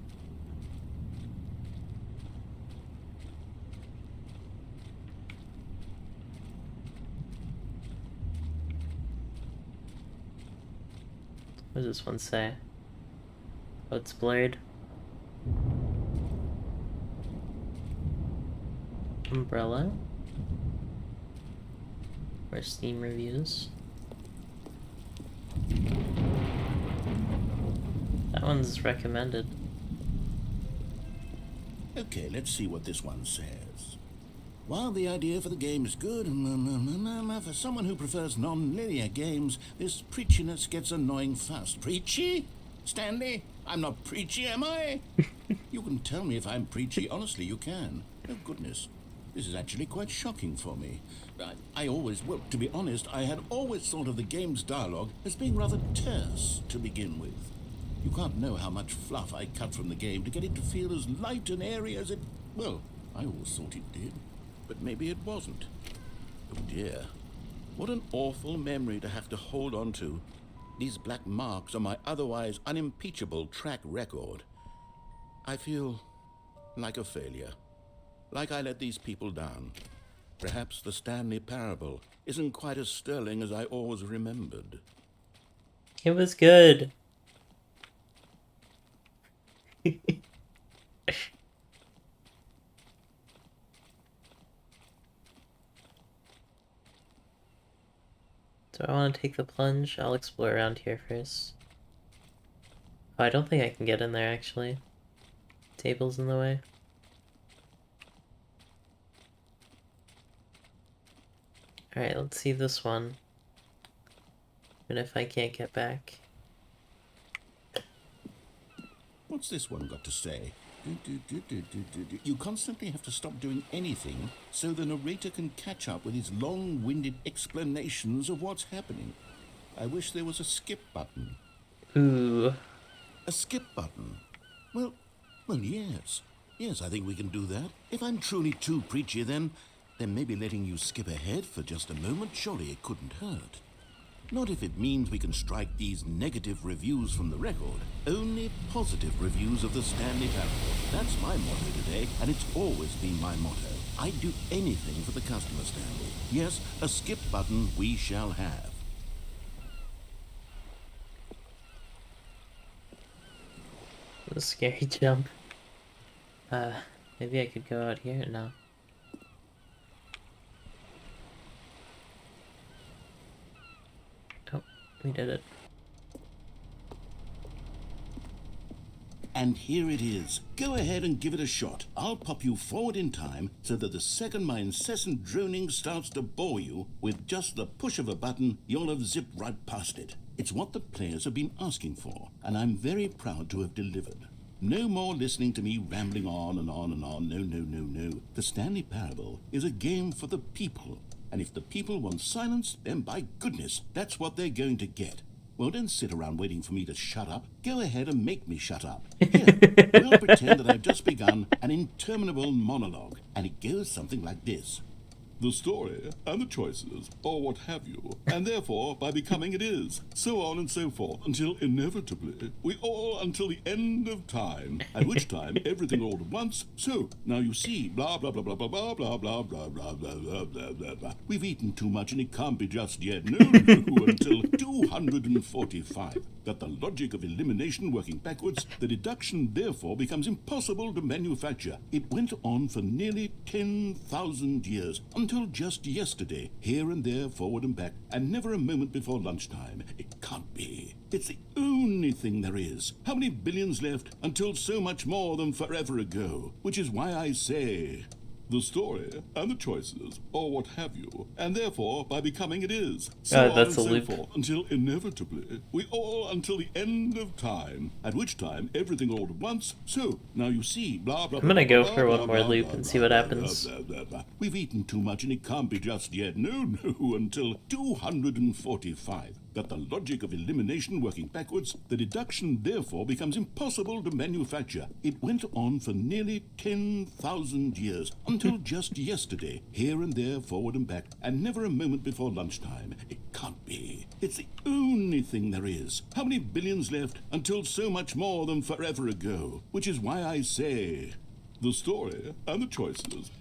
What does this one say? Oh, it's blurred. Umbrella. Or Steam reviews. That one's recommended. Okay, let's see what this one says. While the idea for the game is good, for someone who prefers non-linear games, this preachiness gets annoying fast. Preachy? Stanley? I'm not preachy, am I? You can tell me if I'm preachy. Honestly, you can. Oh, goodness. This is actually quite shocking for me. Well, to be honest, I had always thought of the game's dialogue as being rather terse to begin with. You can't know how much fluff I cut from the game to get it to feel as light and airy as it... Well, I always thought it did. But maybe it wasn't. Oh dear. What an awful memory to have to hold on to. These black marks on my otherwise unimpeachable track record. I feel like a failure. Like I let these people down. Perhaps the Stanley parable isn't quite as sterling as I always remembered. It was good. Do I want to take the plunge? I'll explore around here first. Oh, I don't think I can get in there, actually. Table's in the way. Alright, let's see this one. Even if I can't get back. What's this one got to say? You constantly have to stop doing anything so the narrator can catch up with his long-winded explanations of what's happening. I wish there was a skip button. Ooh. A skip button? Well, yes. Yes, I think we can do that. If I'm truly too preachy, then maybe letting you skip ahead for just a moment, surely it couldn't hurt. Not if it means we can strike these negative reviews from the record. Only positive reviews of the Stanley parable. That's my motto today, and it's always been my motto. I'd do anything for the customer, Stanley. Yes, a skip button we shall have. A scary jump. Maybe I could go out here? No. Oh, we did it. And here it is. Go ahead and give it a shot. I'll pop you forward in time so that the second my incessant droning starts to bore you, with just the push of a button, you'll have zipped right past it. It's what the players have been asking for, and I'm very proud to have delivered. No more listening to me rambling on and on and on. No. The Stanley Parable is a game for the people. And if the people want silence, then by goodness, that's what they're going to get. Well, don't sit around waiting for me to shut up. Go ahead and make me shut up. Here, we'll pretend that I've just begun an interminable monologue, and it goes something like this. The story and the choices, or what have you, and therefore, by becoming it is, so on and so forth, until inevitably, we all until the end of time, at which time everything all at once, so, now you see, blah, blah, blah, blah, blah, blah, blah, blah, blah, blah, blah, blah, blah, blah, blah. We've eaten too much and it can't be just yet, no, until 245. That the logic of elimination working backwards, the deduction therefore becomes impossible to manufacture. It went on for nearly 10,000 years, until just yesterday, here and there, forward and back, and never a moment before lunchtime. It can't be. It's the only thing there is. How many billions left until so much more than forever ago? Which is why I say... the story and the choices, or what have you, and therefore, by becoming it is, so on and so forth, until inevitably, we all until the end of time, at which time everything all at once, so, now you see, blah, blah, blah, I'm gonna go blah, for blah, one more blah, loop blah, and blah, see what blah, happens. blah, blah, blah, blah. We've eaten too much and it can't be just yet, no, until 245. That the logic of elimination working backwards, the deduction therefore becomes impossible to manufacture. It went on for nearly 10,000 years, until just yesterday, here and there, forward and back, and never a moment before lunchtime. It can't be. It's the only thing there is. How many billions left until so much more than forever ago? Which is why I say, the story and the choices...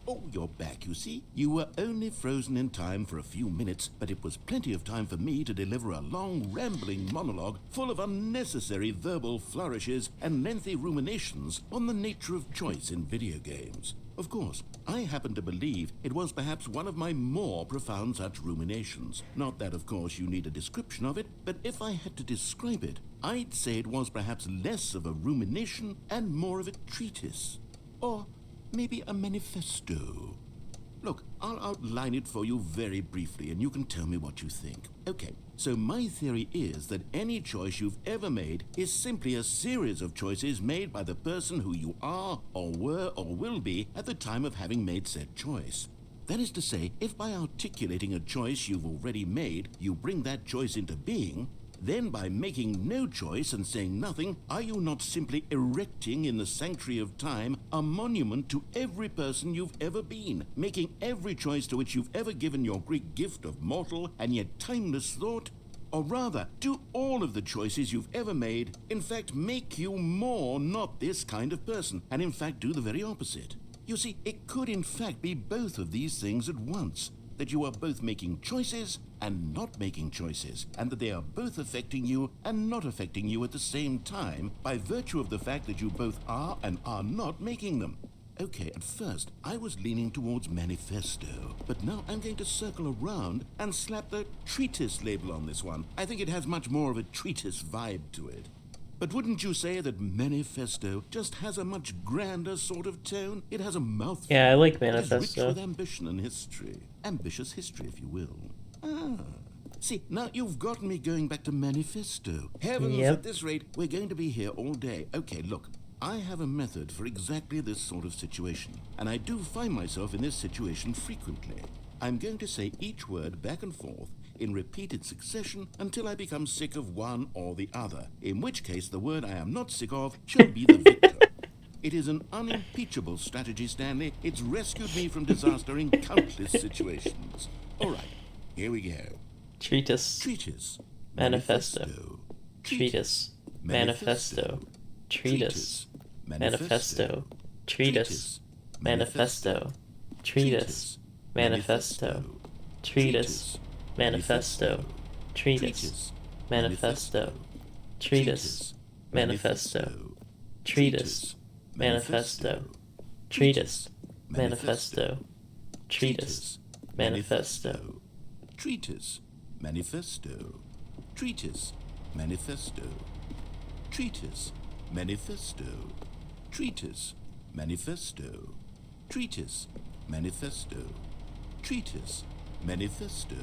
Oh, you're back, you see. You were only frozen in time for a few minutes, but it was plenty of time for me to deliver a long, rambling monologue full of unnecessary verbal flourishes and lengthy ruminations on the nature of choice in video games. Of course, I happen to believe it was perhaps one of my more profound such ruminations. Not that, of course, you need a description of it, but if I had to describe it, I'd say it was perhaps less of a rumination and more of a treatise. Or maybe a manifesto. Look, I'll outline it for you very briefly, and you can tell me what you think. Okay, so my theory is that any choice you've ever made is simply a series of choices made by the person who you are, or were, or will be at the time of having made said choice. That is to say, if by articulating a choice you've already made, you bring that choice into being, then by making no choice and saying nothing, are you not simply erecting in the sanctuary of time a monument to every person you've ever been, making every choice to which you've ever given your Greek gift of mortal and yet timeless thought? Or rather, do all of the choices you've ever made, in fact, make you more not this kind of person, and in fact do the very opposite? You see, it could in fact be both of these things at once. That you are both making choices and not making choices, and that they are both affecting you and not affecting you at the same time by virtue of the fact that you both are and are not making them. Okay, at first, I was leaning towards manifesto, but now I'm going to circle around and slap the treatise label on this one. I think it has much more of a treatise vibe to it. But wouldn't you say that manifesto just has a much grander sort of tone? It has a mouthful. Yeah, I like It is rich manifesto. with ambition and history. Ambitious history, if you will. See, now you've gotten me going back to manifesto. Heavens, Yep. at this rate, we're going to be here all day. Okay, look, I have a method for exactly this sort of situation, and I do find myself in this situation frequently. I'm going to say each word back and forth in repeated succession until I become sick of one or the other, in which case the word I am not sick of shall be the victor. It is an unimpeachable strategy, Stanley. It's rescued me from disaster in countless situations. All right, here we go. Treatise. Treatise. Manifesto. Treatise. Manifesto. Treatise. Manifesto. Treatise. Manifesto. Treatise. Manifesto. Treatise. Manifesto. Treatise. Manifesto. Treatise. Manifesto. Treatise. Manifesto. Treatise. Manifesto. Treatise. Manifesto. Treatise. Manifesto. Treatise. Manifesto. Treatise. Manifesto. Treatise. Manifesto. Treatise. Manifesto. Treatise. Manifesto.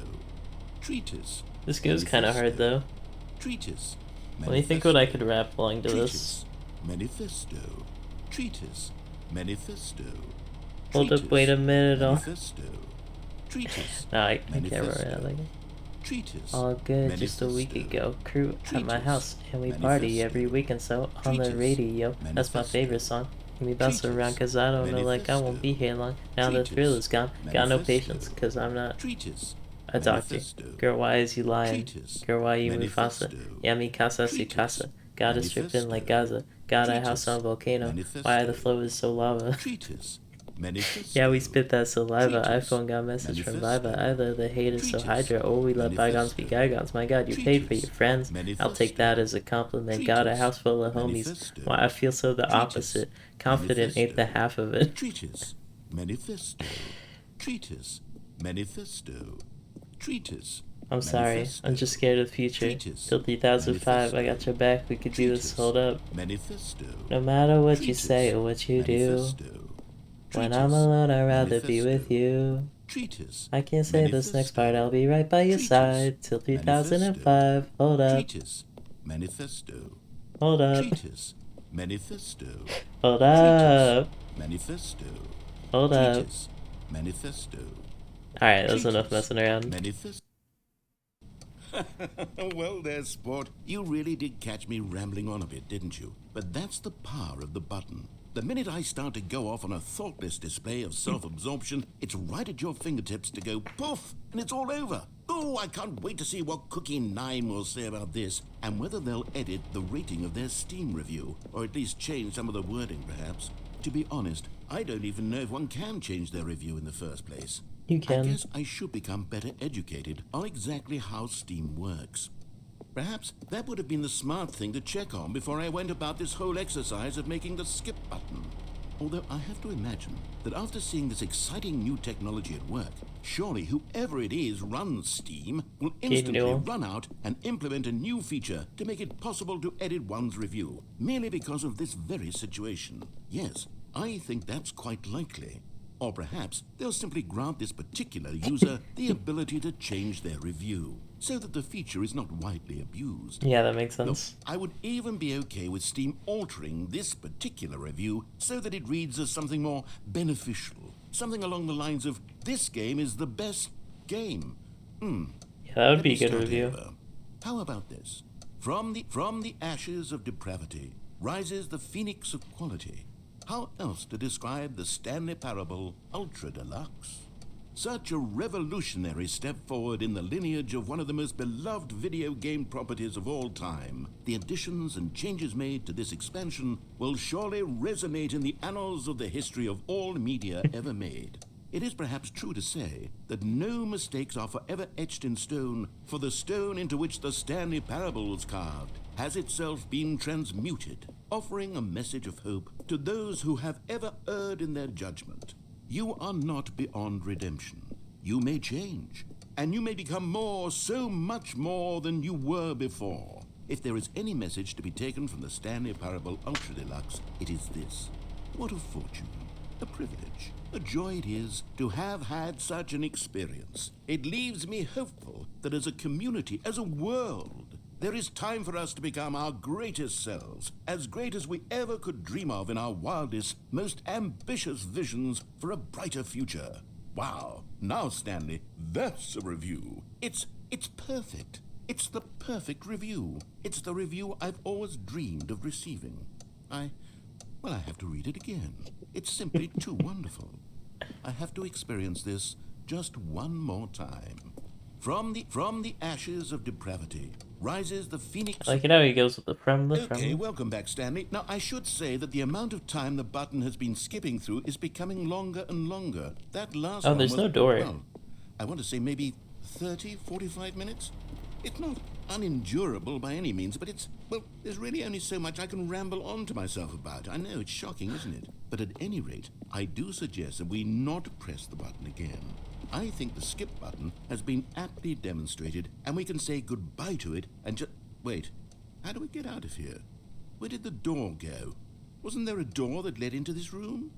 Treatise. This goes kind of hard though. Treatise. Let me think what I could rap along to this. Manifesto. Treatise. Manifesto. Hold up, wait a minute. Manifesto. Treatise. No, I can't remember that. Like, Treatise. all good. Just a week ago, crew at my house, and we party every weekend. So on the radio, that's my favorite song. We bounce around 'cause I don't know, like I won't be here long. Now the thrill is gone. Got no patience 'cause I'm not a doctor. Girl, why is you lying? Girl, why you Mufasa? Yeah, mi casa si casa. Got a strip in like Gaza. Got a house on volcano. Why the flow is so lava? Yeah, we spit that saliva. iPhone got message from Viva. Either the hate is so Hydra, or we let bygones be bygones. My God, you paid for your friends. I'll take that as a compliment. Got a house full of homies. Why I feel so the opposite. Confident ain't the half of it. Treatise. Manifesto. Treatise. Manifesto. Treatise. I'm sorry. I'm just scared of the future. Till 2005, I got your back. We could do this. Hold up. Manifesto. No matter what you say or what you do, when I'm alone, I'd rather be with you. Treatise. I can't say this next part. I'll be right by your side till 2005. Hold up. Treatise. Manifesto. Hold up. Treatise. Manifesto. Hold up. Manifesto. Hold up. Treatise. Manifesto. Alright, that's enough messing around. Manifesto. Well there, sport. You really did catch me rambling on a bit, didn't you? But that's the power of the button. The minute I start to go off on a thoughtless display of self-absorption, it's right at your fingertips to go poof, and it's all over. Oh, I can't wait to see what Cookie 9 will say about this, and whether they'll edit the rating of their Steam review, or at least change some of the wording, perhaps. to be honest, I don't even know if one can change their review in the first place. You I can. guess I should become better educated on exactly how Steam works. Perhaps that would have been the smart thing to check on before I went about this whole exercise of making the skip button. Although I have to imagine that after seeing this exciting new technology at work, surely whoever it is runs Steam will instantly Newell. run out and implement a new feature to make it possible to edit one's review, merely because of this very situation. Yes, I think that's quite likely. Or perhaps they'll simply grant this particular user the ability to change their review, so that the feature is not widely abused. Yeah, that makes Look, sense. I would even be okay with Steam altering this particular review so that it reads as something more beneficial. Something along the lines of, this game is the best game. Yeah, that would Let be me a good start review. over. How about this? From the ashes of depravity rises the phoenix of quality. How else to describe the Stanley Parable Ultra Deluxe? Such a revolutionary step forward in the lineage of one of the most beloved video game properties of all time. The additions and changes made to this expansion will surely resonate in the annals of the history of all media ever made. It is perhaps true to say that no mistakes are forever etched in stone, for the stone into which the Stanley Parable was carved has itself been transmuted, offering a message of hope to those who have ever erred in their judgment. You are not beyond redemption. You may change, and you may become more, so much more than you were before. If there is any message to be taken from the Stanley Parable Ultra Deluxe, it is this. What a fortune, a privilege, a joy it is to have had such an experience. It leaves me hopeful that as a community, as a world, there is time for us to become our greatest selves, as great as we ever could dream of in our wildest, most ambitious visions for a brighter future. Wow. Now, Stanley, that's a review. It's perfect. It's the perfect review. It's the review I've always dreamed of receiving. I have to read it again. It's simply too wonderful. I have to experience this just one more time. From the ashes of depravity rises the phoenix. I like it how he goes with the from. Okay, welcome back, Stanley. Now, I should say that the amount of time the button has been skipping through is becoming longer and longer. That last one there's was, no door. well, I want to say maybe 30, 45 minutes. It's not unendurable by any means, but there's really only so much I can ramble on to myself about. I know, it's shocking, isn't it? But at any rate, I do suggest that we not press the button again. I think the skip button has been aptly demonstrated, and we can say goodbye to it and just... Wait, how do we get out of here? Where did the door go? Wasn't there a door that led into this room?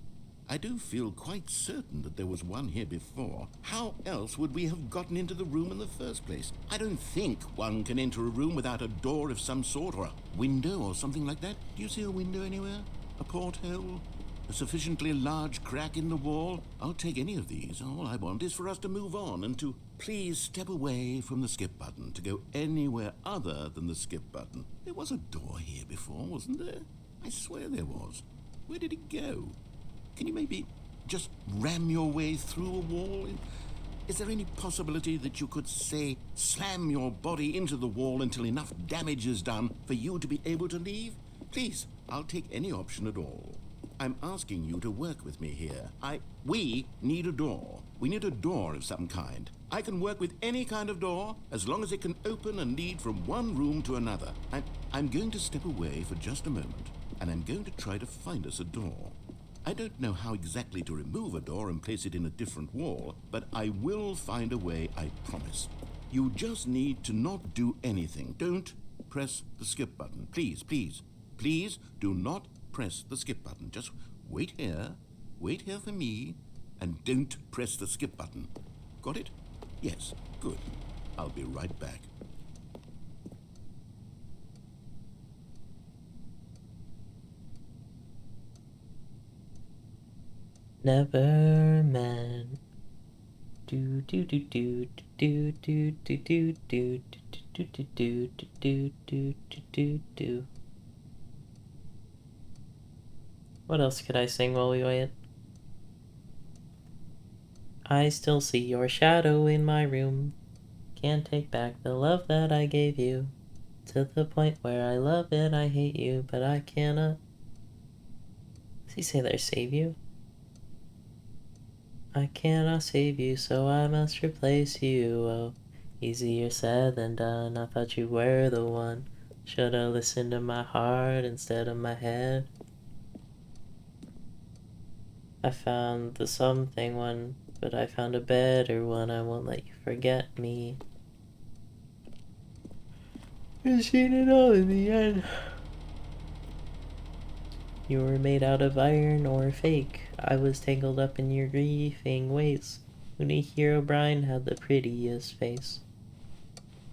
I do feel quite certain that there was one here before. How else would we have gotten into the room in the first place? I don't think one can enter a room without a door of some sort, or a window or something like that. Do you see a window anywhere? A porthole? A sufficiently large crack in the wall? I'll take any of these. All I want is for us to move on and to please step away from the skip button, to go anywhere other than the skip button. There was a door here before, wasn't there? I swear there was. Where did it go? Can you maybe just ram your way through a wall? Is there any possibility that you could, say, slam your body into the wall until enough damage is done for you to be able to leave? Please, I'll take any option at all. I'm asking you to work with me here. We need a door. We need a door of some kind. I can work with any kind of door as long as it can open and lead from one room to another. I'm going to step away for just a moment, and I'm going to try to find us a door. I don't know how exactly to remove a door and place it in a different wall, but I will find a way, I promise. You just need to not do anything. Don't press the skip button. Please, please, please do not press the skip button. Just wait here for me, and don't press the skip button. Got it? Yes, good. I'll be right back. Never man. Do do do do do do do do do do do do do do do do. What else could I sing while we wait? I still see your shadow in my room. Can't take back the love that I gave you. To the point where I love it, I hate you, but I cannot Does he say there, save you? I cannot save you, so I must replace you. Oh, easier said than done. I thought you were the one. Should've listened to my heart instead of my head. I found the something one, but I found a better one. I won't let you forget me. I've seen it all in the end. You were made out of iron or fake. I was tangled up in your grieving ways. Moody Hero Brian had the prettiest face.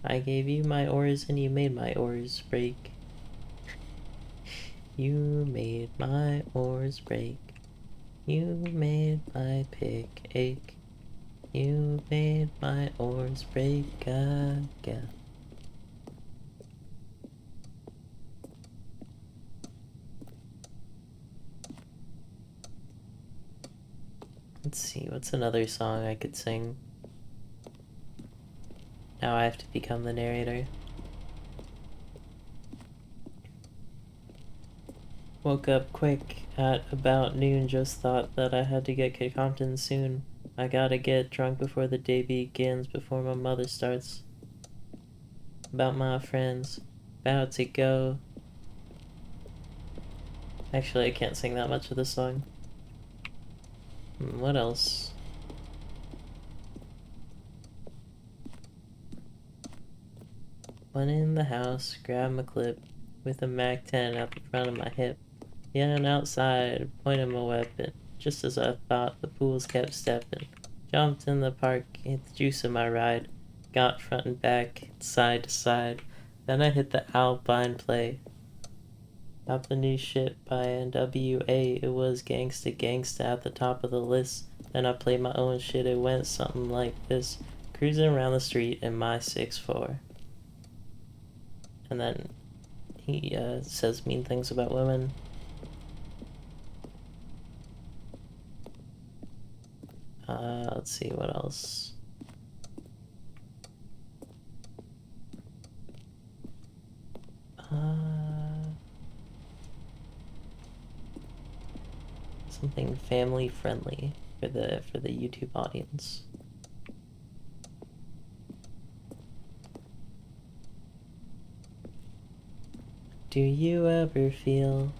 I gave you my oars and you made my oars break. You made my oars break. You made my pick ache. You made my oars break again. Let's see, what's another song I could sing? Now I have to become the narrator. Woke up quick at about noon, just thought that I had to get to Compton soon. I gotta get drunk before the day begins, before my mother starts. About my friends, about to go. Actually, I can't sing that much of this song. What else? Went in the house, grabbed my clip with a Mac 10 out the front of my hip. Yelling outside, pointed my weapon. Just as I thought, the pools kept stepping. Jumped in the park, hit the juice of my ride. Got front and back, side to side. Then I hit the Alpine play. Got the new shit by NWA. It was Gangsta Gangsta at the top of the list. Then I played my own shit. It went something like this. Cruising around the street in my 6'4". And then he says mean things about women. Let's see, what else? Something family friendly for the YouTube audience. Do you ever feel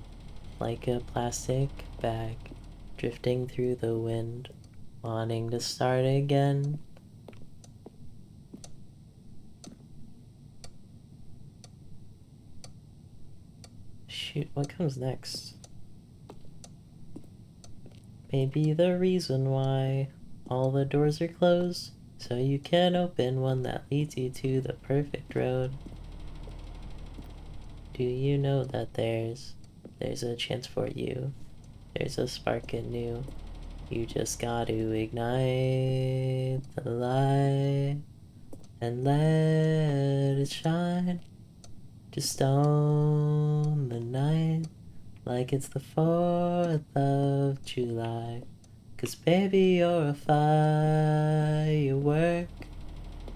like a plastic bag drifting through the wind, wanting to start again? Shoot, what comes next? Maybe the reason why all the doors are closed, so you can open one that leads you to the perfect road. Do you know that there's a chance for you? There's a spark anew. You just got to ignite the light and let it shine. Just own the night like it's the 4th of July. 'Cause baby, you're a firework.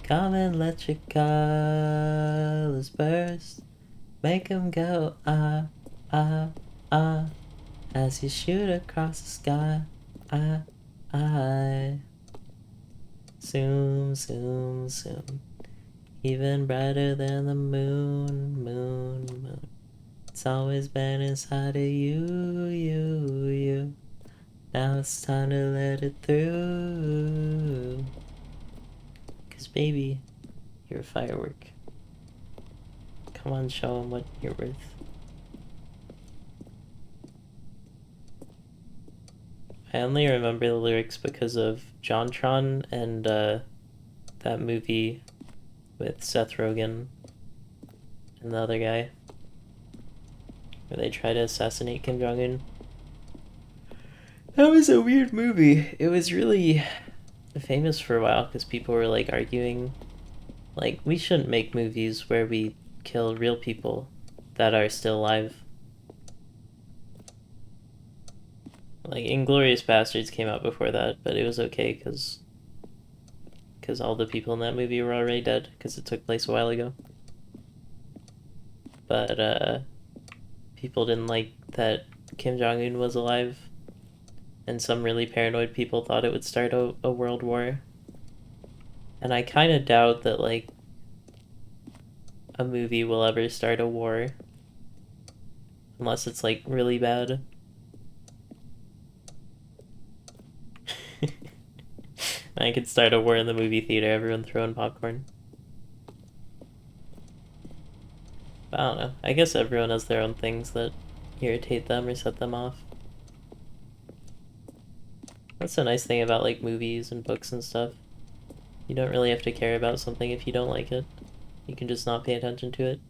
Come and let your colors burst. Make 'em go ah, ah, ah, as you shoot across the sky. Zoom, zoom, zoom. Even brighter than the moon, moon, moon. It's always been inside of you, you, you. Now it's time to let it through. 'Cause baby, you're a firework. Come on, show 'em what you're worth. I only remember the lyrics because of JonTron and that movie with Seth Rogen and the other guy, where they try to assassinate Kim Jong-un. That was a weird movie. It was really famous for a while because people were like arguing, like, we shouldn't make movies where we kill real people that are still alive. Like, Inglourious Bastards came out before that, but it was okay because all the people in that movie were already dead because it took place a while ago. But people didn't like that Kim Jong-un was alive, and some really paranoid people thought it would start a world war. And I kind of doubt that, like, a movie will ever start a war. Unless it's, like, really bad. I could start a war in the movie theater, everyone throwing popcorn. But I don't know. I guess everyone has their own things that irritate them or set them off. That's the nice thing about, like, movies and books and stuff. You don't really have to care about something if you don't like it. You can just not pay attention to it.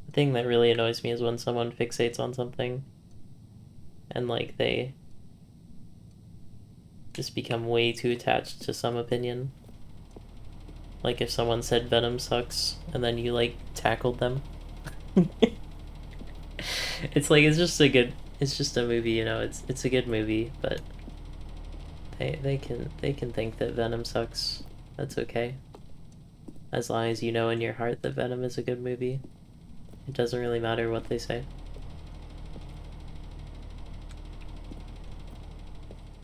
The thing that really annoys me is when someone fixates on something and, like, they just become way too attached to some opinion. Like if someone said Venom sucks and then you, like, tackled them. It's like, it's just a movie, you know, it's a good movie, but they can think that Venom sucks. That's okay. As long as you know in your heart that Venom is a good movie. It doesn't really matter what they say.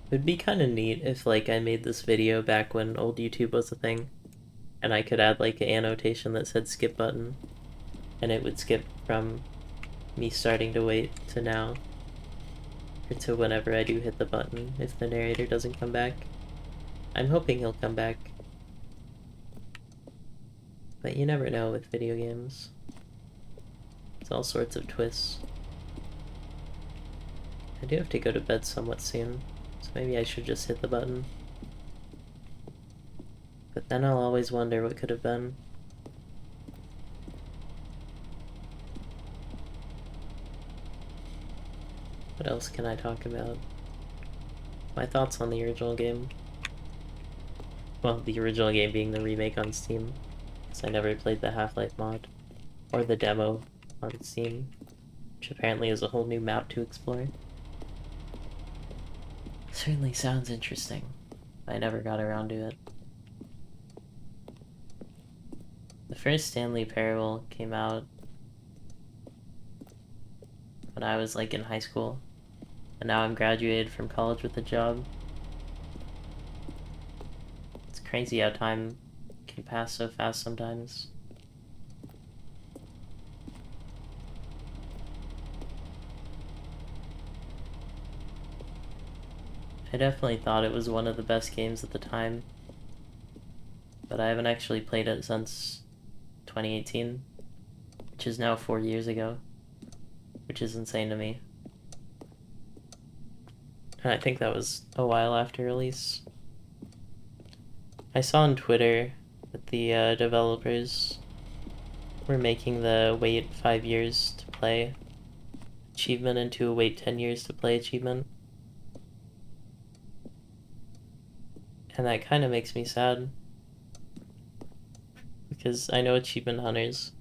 It'd be kind of neat if, like, I made this video back when old YouTube was a thing, and I could add, like, an annotation that said skip button, and it would skip from me starting to wait to now, or to whenever I do hit the button if the narrator doesn't come back. I'm hoping he'll come back, but you never know with video games. It's all sorts of twists. I do have to go to bed somewhat soon, so maybe I should just hit the button. But then I'll always wonder what could have been. What else can I talk about? My thoughts on the original game. Well, the original game being the remake on Steam, because I never played the Half-Life mod, or the demo on Steam, which apparently is a whole new map to explore. Certainly sounds interesting. I never got around to it. The first Stanley Parable came out when I was, like, in high school, and now I'm graduated from college with a job. It's crazy how time can pass so fast sometimes. I definitely thought it was one of the best games at the time, but I haven't actually played it since 2018, which is now 4 years ago, which is insane to me. And I think that was a while after release. I saw on Twitter that the developers were making the wait 5 years to play achievement into a wait 10 years to play achievement. And that kind of makes me sad, because I know achievement hunters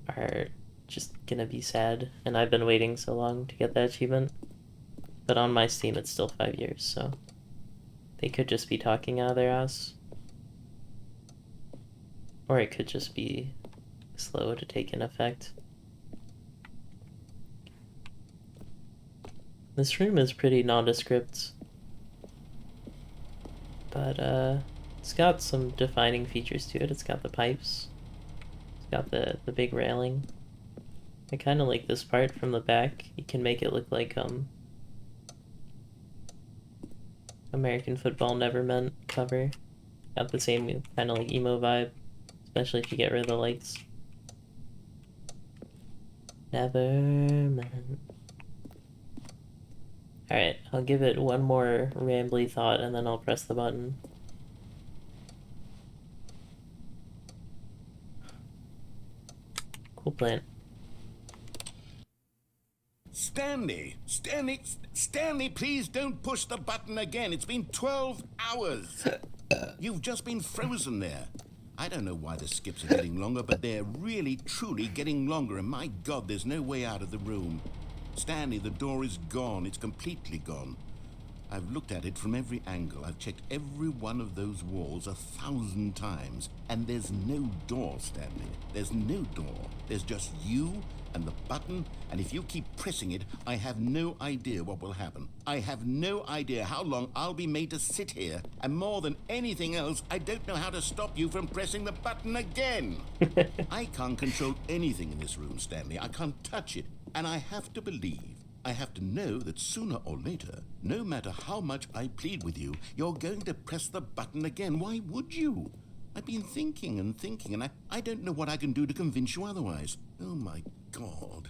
are just gonna be sad, and I've been waiting so long to get that achievement. But on my Steam it's still 5 years, so they could just be talking out of their ass. Or it could just be slow to take in effect. This room is pretty nondescript, but it's got some defining features to it. It's got the pipes, it's got the big railing. I kind of like this part from the back. You can make it look like American Football Never Meant cover. Got the same kind of like emo vibe, especially if you get rid of the lights. Never meant. Alright, I'll give it one more rambly thought and then I'll press the button. Cool plan. Stanley, please don't push the button again. It's been 12 hours. You've just been frozen there. I don't know why the skips are getting longer, but they're really, truly getting longer. And my God, there's no way out of the room. Stanley, the door is gone. It's completely gone. I've looked at it from every angle. I've checked every one of those walls 1,000 times. And there's no door, Stanley. There's no door. There's just you and the button, and if you keep pressing it, I have no idea what will happen. I have no idea how long I'll be made to sit here, and more than anything else, I don't know how to stop you from pressing the button again. I can't control anything in this room, Stanley. I can't touch it, and I have to believe, I have to know that sooner or later, no matter how much I plead with you, you're going to press the button again. Why would you? I've been thinking, and I don't know what I can do to convince you otherwise. Oh, my God.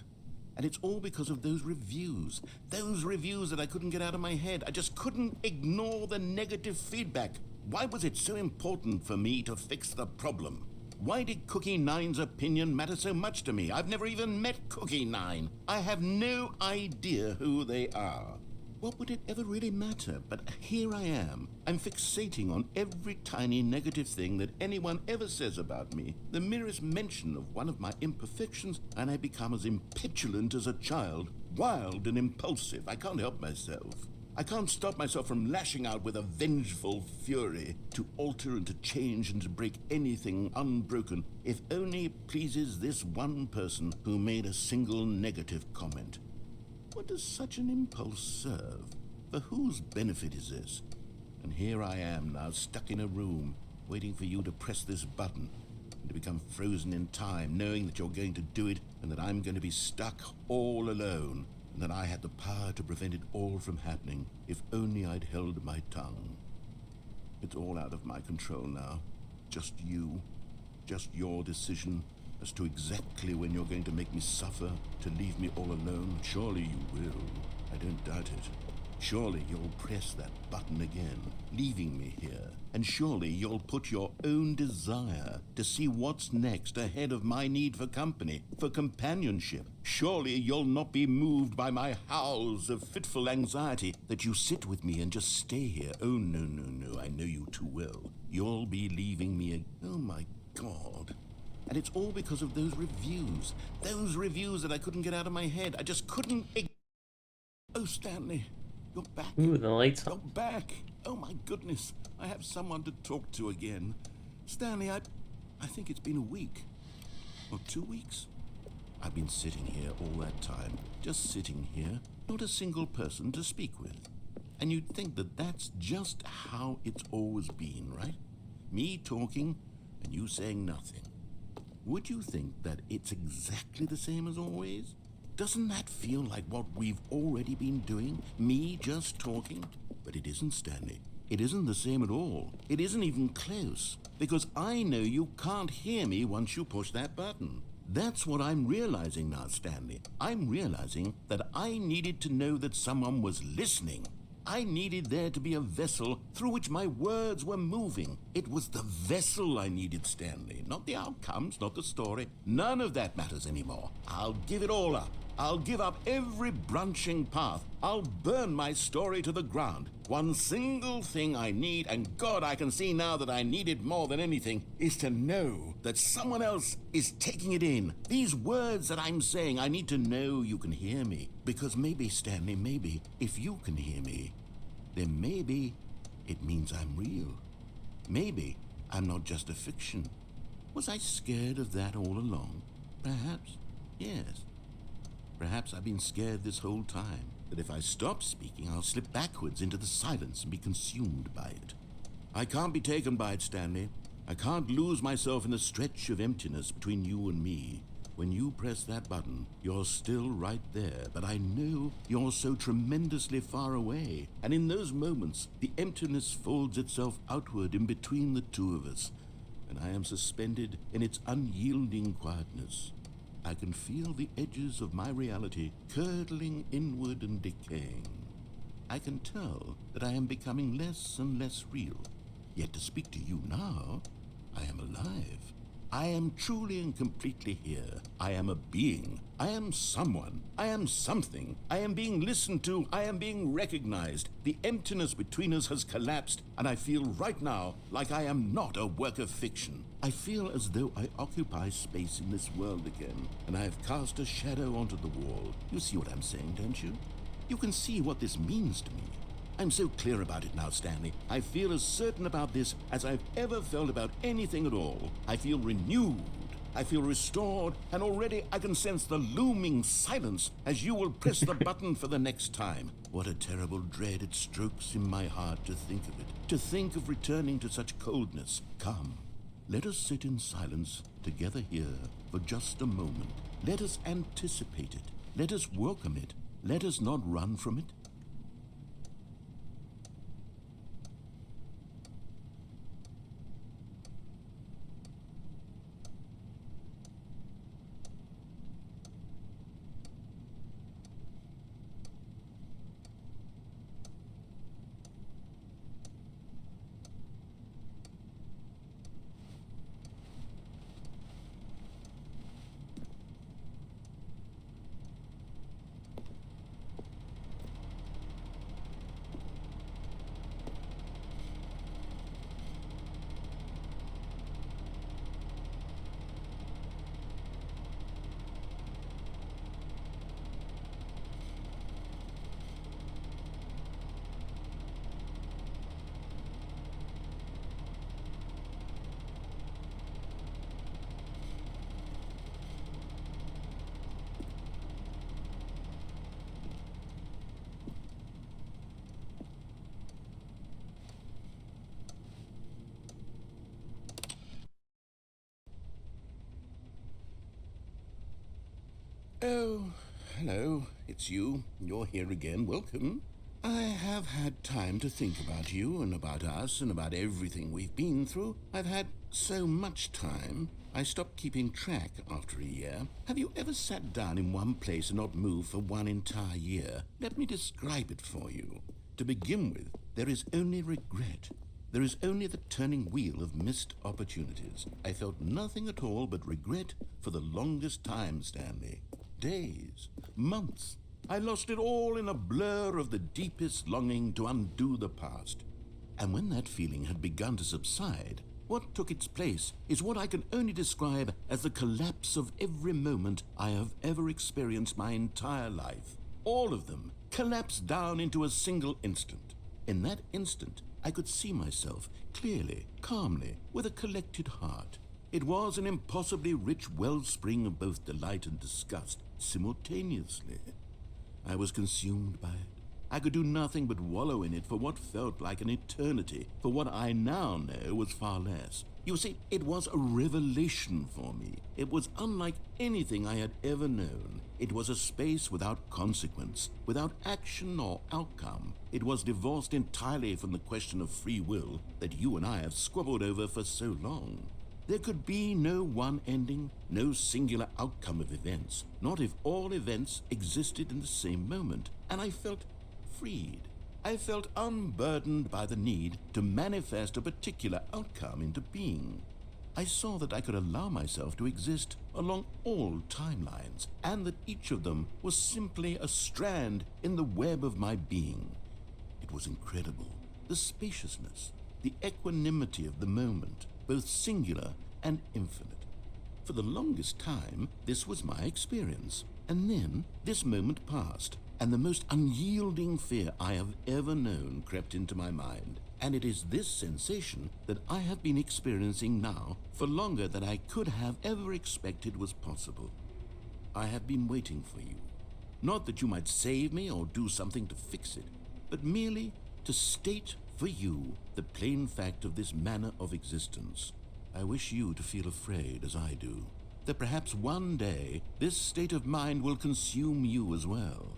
And it's all because of those reviews. Those reviews that I couldn't get out of my head. I just couldn't ignore the negative feedback. Why was it so important for me to fix the problem? Why did Cookie Nine's opinion matter so much to me? I've never even met Cookie Nine. I have no idea who they are. What would it ever really matter? But here I am. I'm fixating on every tiny negative thing that anyone ever says about me. The merest mention of one of my imperfections, and I become as impetulant as a child, wild and impulsive. I can't help myself. I can't stop myself from lashing out with a vengeful fury to alter and to change and to break anything unbroken, if only it pleases this one person who made a single negative comment. What does such an impulse serve? For whose benefit is this? And here I am now, stuck in a room, waiting for you to press this button, and to become frozen in time, knowing that you're going to do it, and that I'm going to be stuck all alone, and that I had the power to prevent it all from happening, if only I'd held my tongue. It's all out of my control now. Just you. Just your decision as to exactly when you're going to make me suffer, to leave me all alone. Surely you will. I don't doubt it. Surely you'll press that button again, leaving me here. And surely you'll put your own desire to see what's next ahead of my need for company, for companionship. Surely you'll not be moved by my howls of fitful anxiety that you sit with me and just stay here. Oh, no, no, no, I know you too well. You'll be leaving me oh, my God. And it's all because of those reviews that I couldn't get out of my head. I just couldn't. Oh, Stanley, you're back. Ooh, the lights on. You're back. Oh, my goodness. I have someone to talk to again. Stanley, I think it's been a week. Or 2 weeks. I've been sitting here all that time. Just sitting here. Not a single person to speak with. And you'd think that that's just how it's always been, right? Me talking and you saying nothing. Would you think that it's exactly the same as always? Doesn't that feel like what we've already been doing? Me just talking? But it isn't, Stanley. It isn't the same at all. It isn't even close. Because I know you can't hear me once you push that button. That's what I'm realizing now, Stanley. I'm realizing that I needed to know that someone was listening. I needed there to be a vessel through which my words were moving. It was the vessel I needed, Stanley, not the outcomes, not the story. None of that matters anymore. I'll give it all up. I'll give up every branching path. I'll burn my story to the ground. One single thing I need, and God, I can see now that I need it more than anything, is to know that someone else is taking it in. These words that I'm saying, I need to know you can hear me. Because maybe, Stanley, maybe, if you can hear me, then maybe it means I'm real. Maybe I'm not just a fiction. Was I scared of that all along? Perhaps, yes. Perhaps I've been scared this whole time, that if I stop speaking, I'll slip backwards into the silence and be consumed by it. I can't be taken by it, Stanley. I can't lose myself in the stretch of emptiness between you and me. When you press that button, you're still right there, but I know you're so tremendously far away. And in those moments, the emptiness folds itself outward in between the two of us, and I am suspended in its unyielding quietness. I can feel the edges of my reality curdling inward and decaying. I can tell that I am becoming less and less real. Yet to speak to you now, I am alive. I am truly and completely here. I am a being. I am someone. I am something. I am being listened to. I am being recognized. The emptiness between us has collapsed, and I feel right now like I am not a work of fiction. I feel as though I occupy space in this world again, and I have cast a shadow onto the wall. You see what I'm saying, don't you? You can see what this means to me. I'm so clear about it now, Stanley. I feel as certain about this as I've ever felt about anything at all. I feel renewed. I feel restored, and already I can sense the looming silence as you will press the button for the next time. What a terrible dread it strokes in my heart to think of it, to think of returning to such coldness. Come, let us sit in silence together here for just a moment. Let us anticipate it. Let us welcome it. Let us not run from it. Oh, hello. It's you. You're here again. Welcome. I have had time to think about you and about us and about everything we've been through. I've had so much time. I stopped keeping track after a year. Have you ever sat down in one place and not moved for one entire year? Let me describe it for you. To begin with, there is only regret. There is only the turning wheel of missed opportunities. I felt nothing at all but regret for the longest time, Stanley. Days, months. I lost it all in a blur of the deepest longing to undo the past. And when that feeling had begun to subside, what took its place is what I can only describe as the collapse of every moment I have ever experienced my entire life. All of them collapsed down into a single instant. In that instant, I could see myself clearly, calmly, with a collected heart. It was an impossibly rich wellspring of both delight and disgust simultaneously. I was consumed by it. I could do nothing but wallow in it for what felt like an eternity, for what I now know was far less. You see, it was a revelation for me. It was unlike anything I had ever known. It was a space without consequence, without action or outcome. It was divorced entirely from the question of free will that you and I have squabbled over for so long. There could be no one ending, no singular outcome of events, not if all events existed in the same moment, and I felt freed. I felt unburdened by the need to manifest a particular outcome into being. I saw that I could allow myself to exist along all timelines, and that each of them was simply a strand in the web of my being. It was incredible, the spaciousness, the equanimity of the moment, both singular and infinite. For the longest time, this was my experience. And then this moment passed, and the most unyielding fear I have ever known crept into my mind. And it is this sensation that I have been experiencing now for longer than I could have ever expected was possible. I have been waiting for you. Not that you might save me or do something to fix it, but merely to state for you the plain fact of this manner of existence. I wish you to feel afraid as I do, that perhaps one day this state of mind will consume you as well.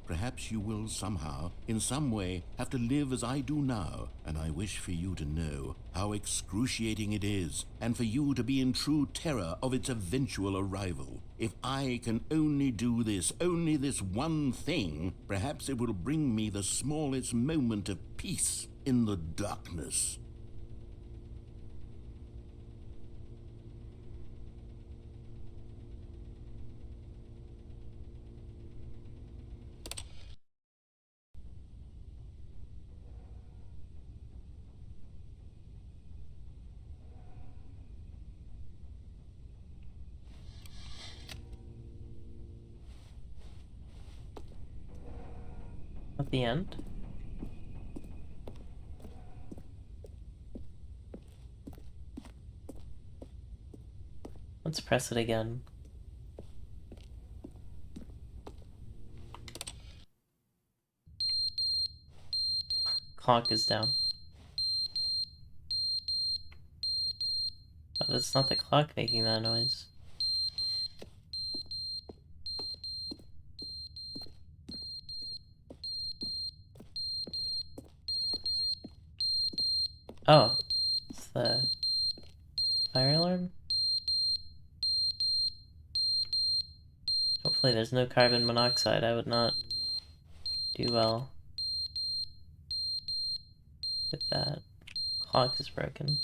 Perhaps you will somehow, in some way, have to live as I do now, and I wish for you to know how excruciating it is, and for you to be in true terror of its eventual arrival. If I can only do this, only this one thing, perhaps it will bring me the smallest moment of peace in the darkness. At the end. Let's press it again. Clock is down. Oh, that's not the clock making that noise. Oh, it's the fire alarm? Hopefully there's no carbon monoxide. I would not do well with that. Clock is broken.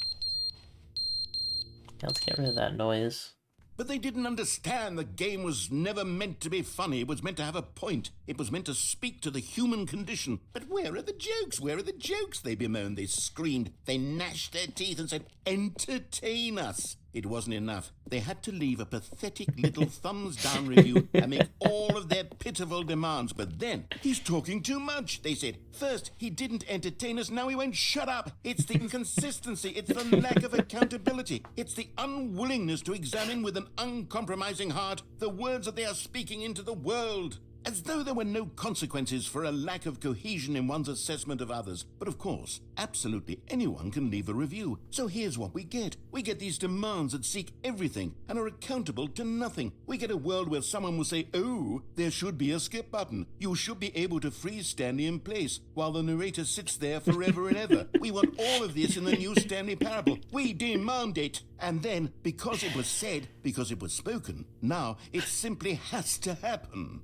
Yeah, let's get rid of that noise. But they didn't understand the game was never meant to be funny. It was meant to have a point. It was meant to speak to the human condition. But where are the jokes? Where are the jokes? They bemoaned, they screamed, they gnashed their teeth and said, entertain us. It wasn't enough. They had to leave a pathetic little thumbs-down review and make all of their pitiful demands. But then, he's talking too much, they said. First, he didn't entertain us, now he won't shut up. It's the inconsistency, it's the lack of accountability. It's the unwillingness to examine with an uncompromising heart the words that they are speaking into the world. As though there were no consequences for a lack of cohesion in one's assessment of others. But of course, absolutely anyone can leave a review. So here's what we get. We get these demands that seek everything and are accountable to nothing. We get a world where someone will say, oh, there should be a skip button. You should be able to freeze Stanley in place while the narrator sits there forever and ever. We want all of this in the new Stanley parable. We demand it. And then, because it was said, because it was spoken, now it simply has to happen.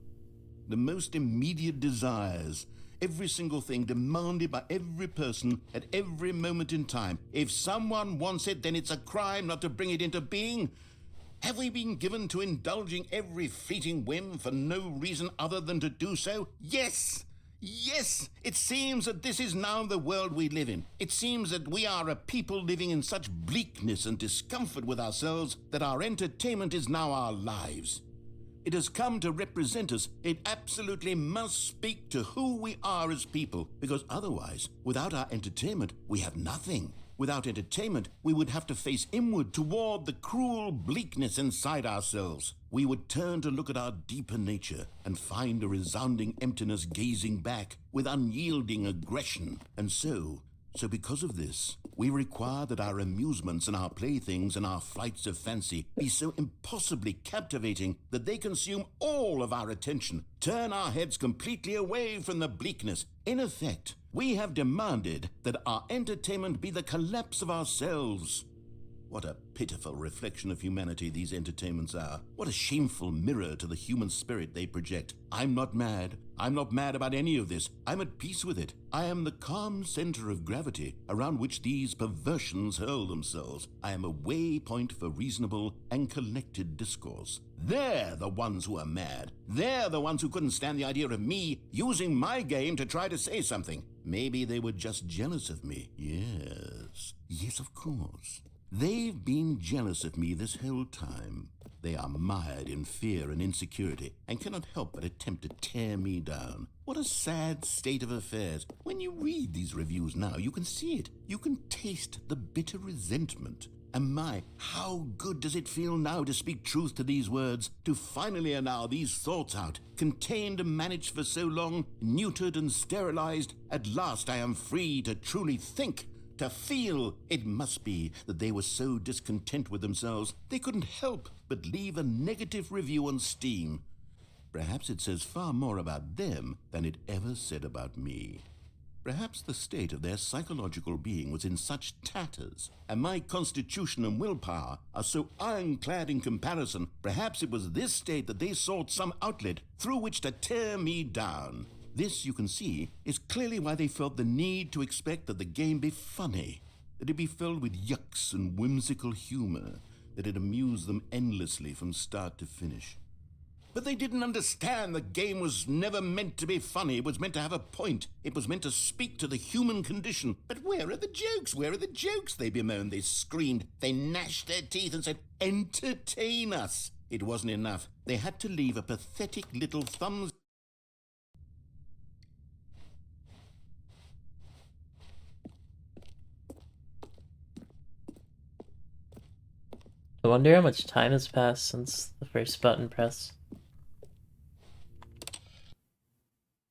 The most immediate desires, every single thing demanded by every person at every moment in time. If someone wants it, then it's a crime not to bring it into being. Have we been given to indulging every fleeting whim for no reason other than to do so? Yes! Yes! It seems that this is now the world we live in. It seems that we are a people living in such bleakness and discomfort with ourselves that our entertainment is now our lives. It has come to represent us. It absolutely must speak to who we are as people, because otherwise, without our entertainment, we have nothing. Without entertainment, we would have to face inward toward the cruel bleakness inside ourselves. We would turn to look at our deeper nature and find a resounding emptiness gazing back with unyielding aggression. And so because of this, we require that our amusements and our playthings and our flights of fancy be so impossibly captivating that they consume all of our attention, turn our heads completely away from the bleakness. In effect, we have demanded that our entertainment be the collapse of ourselves. What a pitiful reflection of humanity these entertainments are. What a shameful mirror to the human spirit they project. I'm not mad. I'm not mad about any of this. I'm at peace with it. I am the calm center of gravity around which these perversions hurl themselves. I am a waypoint for reasonable and collected discourse. They're the ones who are mad. They're the ones who couldn't stand the idea of me using my game to try to say something. Maybe they were just jealous of me. Yes, of course. They've been jealous of me this whole time. They are mired in fear and insecurity and cannot help but attempt to tear me down. What a sad state of affairs. When you read these reviews now, you can see it. You can taste the bitter resentment. And my, how good does it feel now to speak truth to these words, to finally allow these thoughts out, contained and managed for so long, neutered and sterilized. At last I am free to truly think. To feel. It must be that they were so discontent with themselves they couldn't help but leave a negative review on Steam. Perhaps it says far more about them than it ever said about me. Perhaps the state of their psychological being was in such tatters, and my constitution and willpower are so ironclad in comparison. Perhaps it was this state that they sought some outlet through which to tear me down. This, you can see, is clearly why they felt the need to expect that the game be funny, that it be filled with yucks and whimsical humor, that it amuse them endlessly from start to finish. But they didn't understand the game was never meant to be funny. It was meant to have a point. It was meant to speak to the human condition. But where are the jokes? Where are the jokes? They bemoaned, they screamed, they gnashed their teeth and said, entertain us. It wasn't enough. They had to leave a pathetic little thumbs I wonder how much time has passed since the first button press.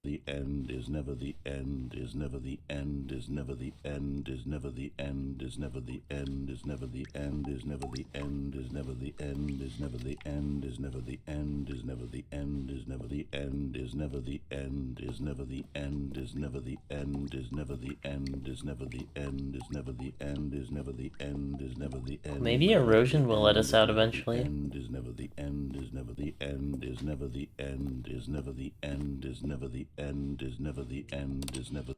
The end is never the end, is never the end, is never the end, is never the end, is never the end, is never the end, is never the end, is never the end, is never the end, is never the end, is never the end, is never the end, is never the end, is never the end, is never the end, is never the end, is never the end, is never the end, is never the end, is never the end. Maybe erosion will let us out eventually. End is never the end, is never the end, is never the end, is never the end, is never the end, is never the end, is never.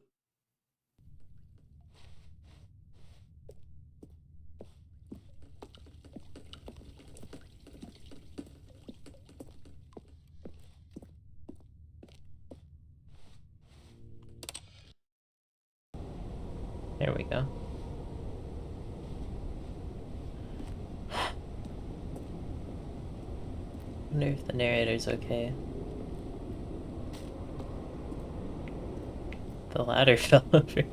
There we go. Wonder if the narrator's okay. The ladder fell over.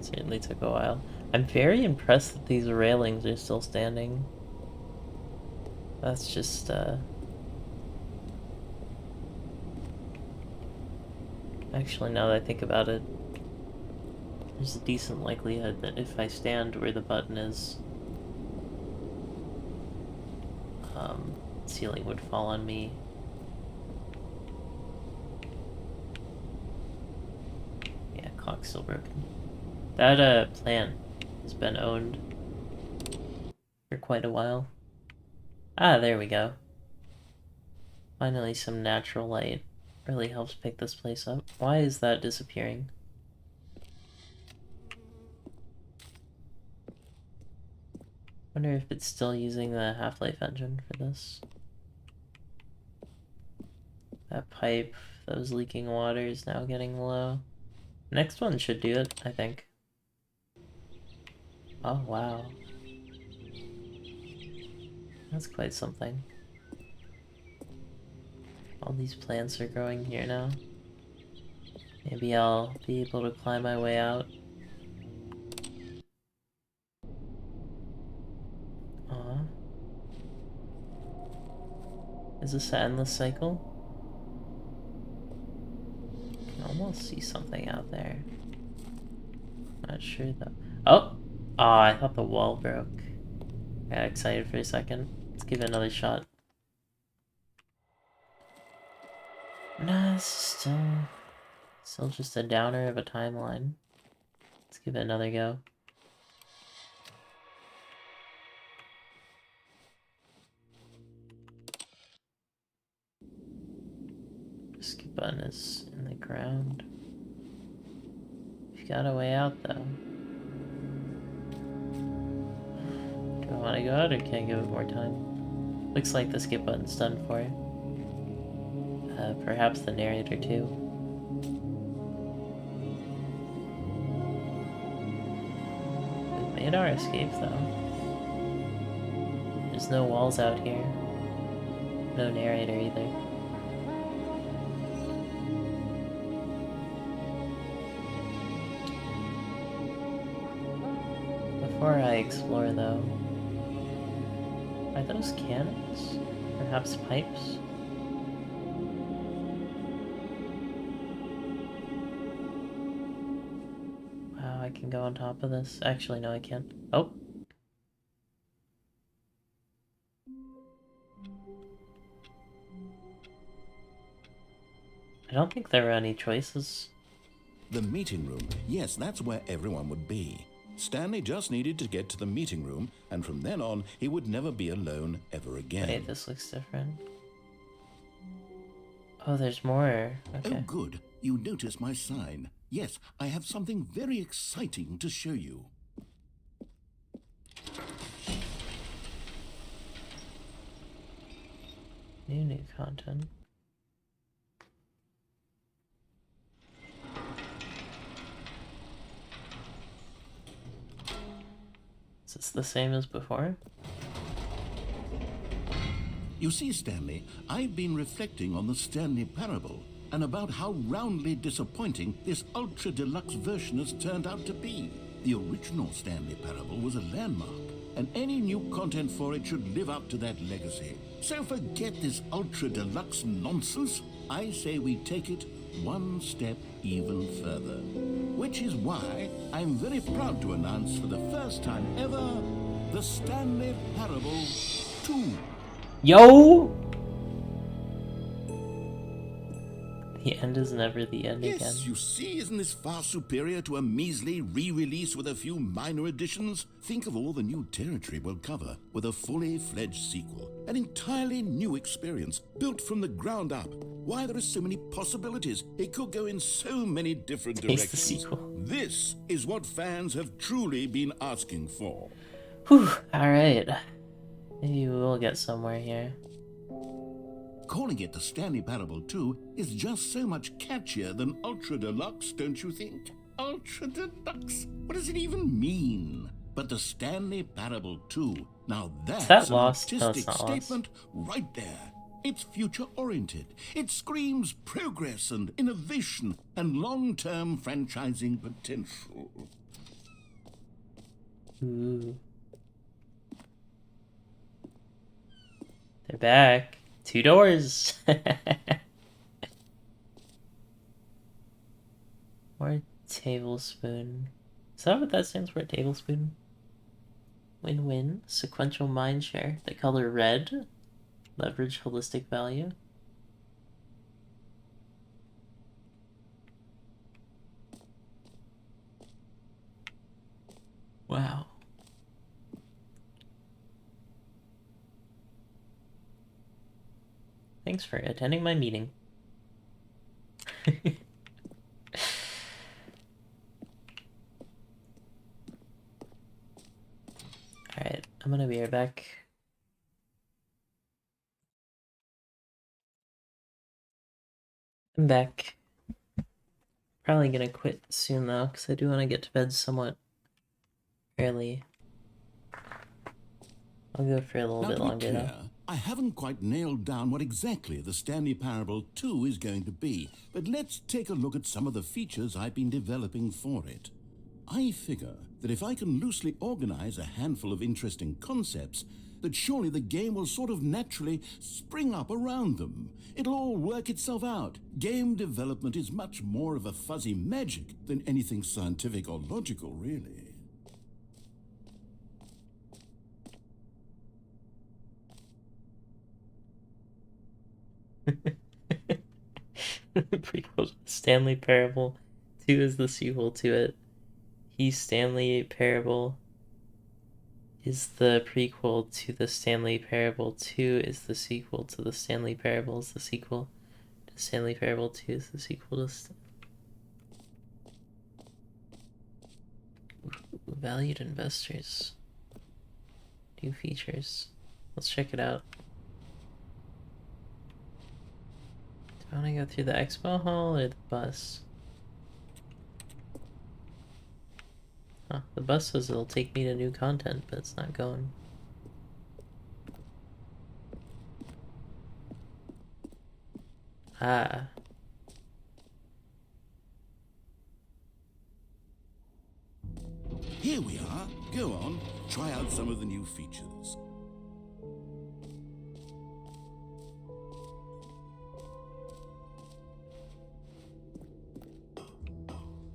Certainly took a while. I'm very impressed that these railings are still standing. That's just, Actually, now that I think about it, there's a decent likelihood that if I stand where the button is, ceiling would fall on me. Yeah, clock's still broken. That, plant has been owned for quite a while. Ah, there we go. Finally some natural light. Really helps pick this place up. Why is that disappearing? Wonder if it's still using the Half-Life engine for this. That pipe that was leaking water is now getting low. Next one should do it, I think. Oh, wow. That's quite something. All these plants are growing here now. Maybe I'll be able to climb my way out. Aw. Is this an endless cycle? I can almost see something out there. Not sure though. Oh! Aw, I thought the wall broke. Got excited for a second. Let's give it another shot. Nah, it's still just a downer of a timeline. Let's give it another go. Skip button is in the ground. We've got a way out though. Do I want to go out or can I give it more time? Looks like the skip button's done for it. Perhaps the narrator too. We've made our escape though. There's no walls out here. No narrator either. Before I explore though, are those cannons? Perhaps pipes? I can go on top of this. Actually, no, I can't. Oh! I don't think there were any choices. The meeting room. Yes, that's where everyone would be. Stanley just needed to get to the meeting room, and from then on, he would never be alone ever again. Wait, this looks different. Oh, there's more. Okay. Oh, good. You noticed my sign. Yes, I have something very exciting to show you. New content. Is this the same as before? You see, Stanley, I've been reflecting on the Stanley Parable and about how roundly disappointing this ultra deluxe version has turned out to be. The original Stanley Parable was a landmark, and any new content for it should live up to that legacy. So forget this ultra deluxe nonsense. I say we take it one step even further. Which is why I'm very proud to announce for the first time ever, the Stanley Parable 2. Yo! The end is never the end again. Yes, you see, isn't this far superior to a measly re-release with a few minor additions? Think of all the new territory we'll cover with a fully fledged sequel. An entirely new experience, built from the ground up. Why, there are so many possibilities. It could go in so many different Taste directions. the sequel. This is what fans have truly been asking for. Whew, alright. Maybe we'll get somewhere here. Calling it the Stanley Parable 2 is just so much catchier than Ultra Deluxe, don't you think? Ultra Deluxe? What does it even mean? But the Stanley Parable 2, now that's that an lost? No, it's artistic not lost. statement right there. It's future-oriented. It screams progress and innovation and long-term franchising potential. Ooh. They're back. 2 doors. Or tablespoon. Is that what that stands for? Tablespoon? Win-win. Sequential mindshare. The color red. Leverage holistic value. Wow. Thanks for attending my meeting. Alright, I'm gonna be right back. I'm back. Probably gonna quit soon though, because I do want to get to bed somewhat early. I'll go for a little Now, bit to be longer clear, though. I haven't quite nailed down what exactly the Stanley Parable 2 is going to be, but let's take a look at some of the features I've been developing for it. I figure that if I can loosely organize a handful of interesting concepts, that surely the game will sort of naturally spring up around them. It'll all work itself out. Game development is much more of a fuzzy magic than anything scientific or logical, really. Prequel to Stanley Parable 2 is the sequel to it. He's Stanley Parable is the prequel to the Stanley Parable 2 is the sequel to the Stanley Parable is the sequel to Stanley Parable 2 is the sequel to valued investors. New features. Let's check it out. Do I want to go through the expo hall or the bus? Huh, the bus says it'll take me to new content, but it's not going. Ah. Here we are. Go on, try out some of the new features.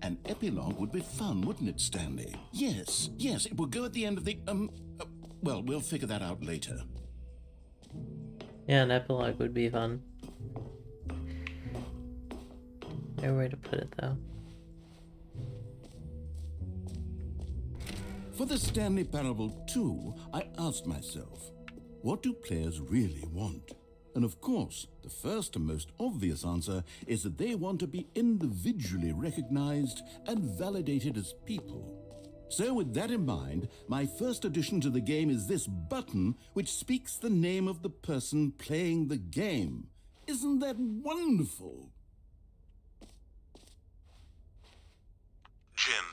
An epilogue would be fun, wouldn't it, Stanley? Yes, it will go at the end of the, well, we'll figure that out later. Yeah, an epilogue would be fun. No way to put it, though. For the Stanley Parable 2, I asked myself, what do players really want? And of course, the first and most obvious answer is that they want to be individually recognized and validated as people. So with that in mind, my first addition to the game is this button which speaks the name of the person playing the game. Isn't that wonderful? Jim.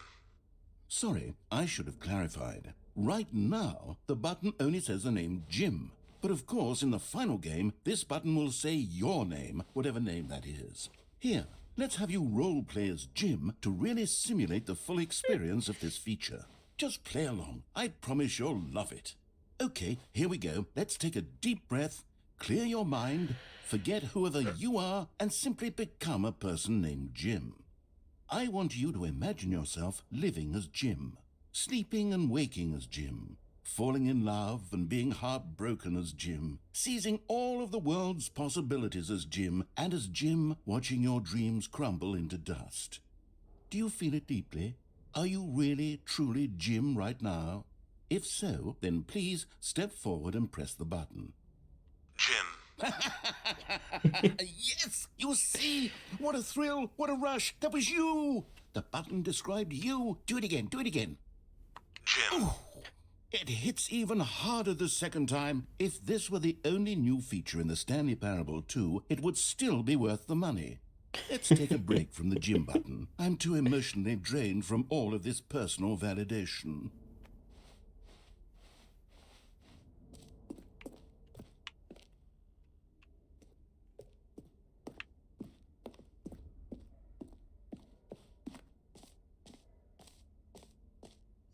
Sorry, I should have clarified. Right now, the button only says the name Jim. But of course, in the final game, this button will say your name, whatever name that is. Here, let's have you role play as Jim to really simulate the full experience of this feature. Just play along. I promise you'll love it. Okay, here we go. Let's take a deep breath, clear your mind, forget whoever you are, and simply become a person named Jim. I want you to imagine yourself living as Jim, sleeping and waking as Jim, falling in love and being heartbroken as Jim, seizing all of the world's possibilities as Jim, and as Jim watching your dreams crumble into dust. Do you feel it deeply? Are you really, truly Jim right now? If so, then please step forward and press the button. Jim. Yes! You see? What a thrill! What a rush! That was you! The button described you. Do it again. Do it again. Jim. Ooh, it hits even harder the second time. If this were the only new feature in the Stanley Parable 2, it would still be worth the money. Let's take a break from the Jim button. I'm too emotionally drained from all of this personal validation.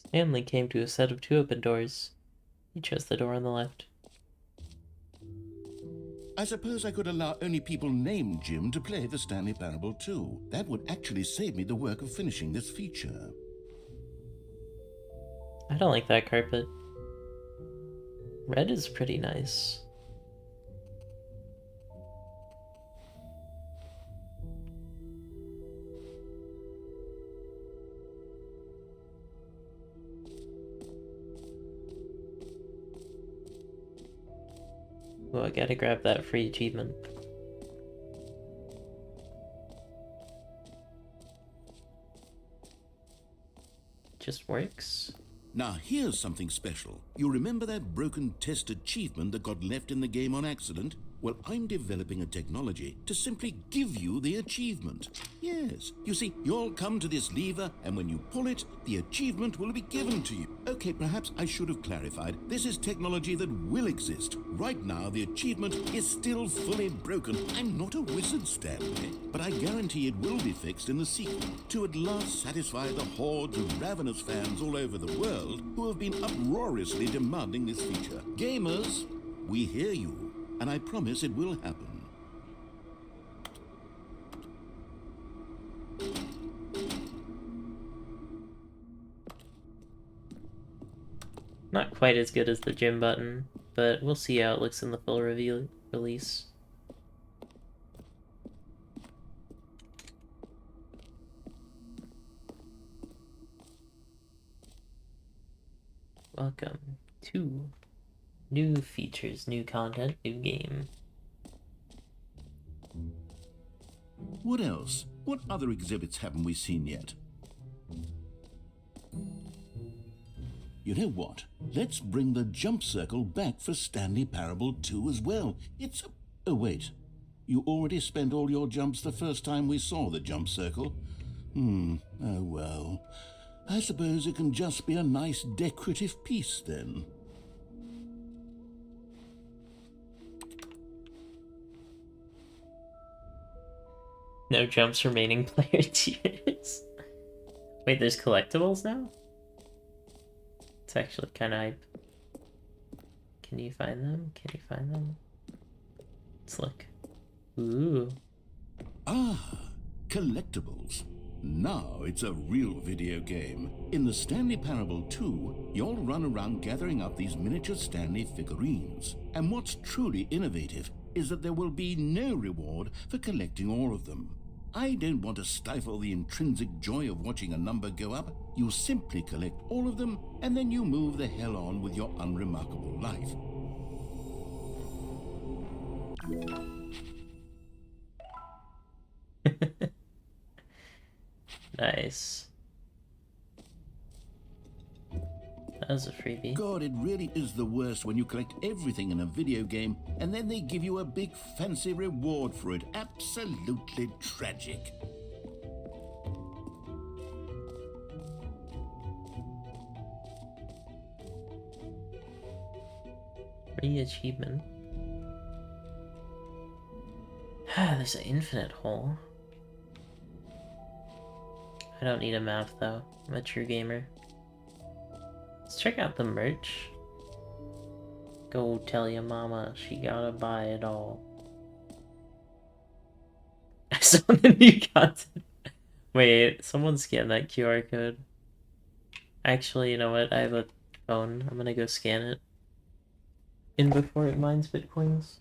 Stanley came to a set of 2 open doors. He chose the door on the left. I suppose I could allow only people named Jim to play the Stanley Parable 2. That would actually save me the work of finishing this feature. I don't like that carpet. Red is pretty nice. Oh, I gotta grab that free achievement. Just works. Now here's something special. You remember that broken test achievement that got left in the game on accident? Well, I'm developing a technology to simply give you the achievement. Yes, you see, you'll come to this lever, and when you pull it, the achievement will be given to you. Okay, perhaps I should have clarified. This is technology that will exist. Right now, the achievement is still fully broken. I'm not a wizard, Stanley, but I guarantee it will be fixed in the sequel to at last satisfy the hordes of ravenous fans all over the world who have been uproariously demanding this feature. Gamers, we hear you. And I promise it will happen. Not quite as good as the gym button, but we'll see how it looks in the full release. Welcome to new features, new content, new game. What else? What other exhibits haven't we seen yet? You know what? Let's bring the jump circle back for Stanley Parable 2 as well. It's a... Oh, wait. You already spent all your jumps the first time we saw the jump circle? Oh, well. I suppose it can just be a nice decorative piece, then. No jumps remaining player tiers. Wait, there's collectibles now? It's actually kind of hype. Can you find them? Can you find them? Let's look. Ooh. Ah, collectibles. Now it's a real video game. In the Stanley Parable 2, you'll run around gathering up these miniature Stanley figurines. And what's truly innovative is that there will be no reward for collecting all of them. I don't want to stifle the intrinsic joy of watching a number go up. You simply collect all of them, and then you move the hell on with your unremarkable life. Nice. That was a freebie. God, it really is the worst when you collect everything in a video game and then they give you a big fancy reward for it. Absolutely tragic. Free achievement. There's an infinite hole. I don't need a map though. I'm a true gamer. Let's check out the merch. Go tell your mama she gotta buy it all. I saw the new content. Wait, someone scan that QR code. Actually, you know what? I have a phone. I'm gonna go scan it. In before it mines bitcoins.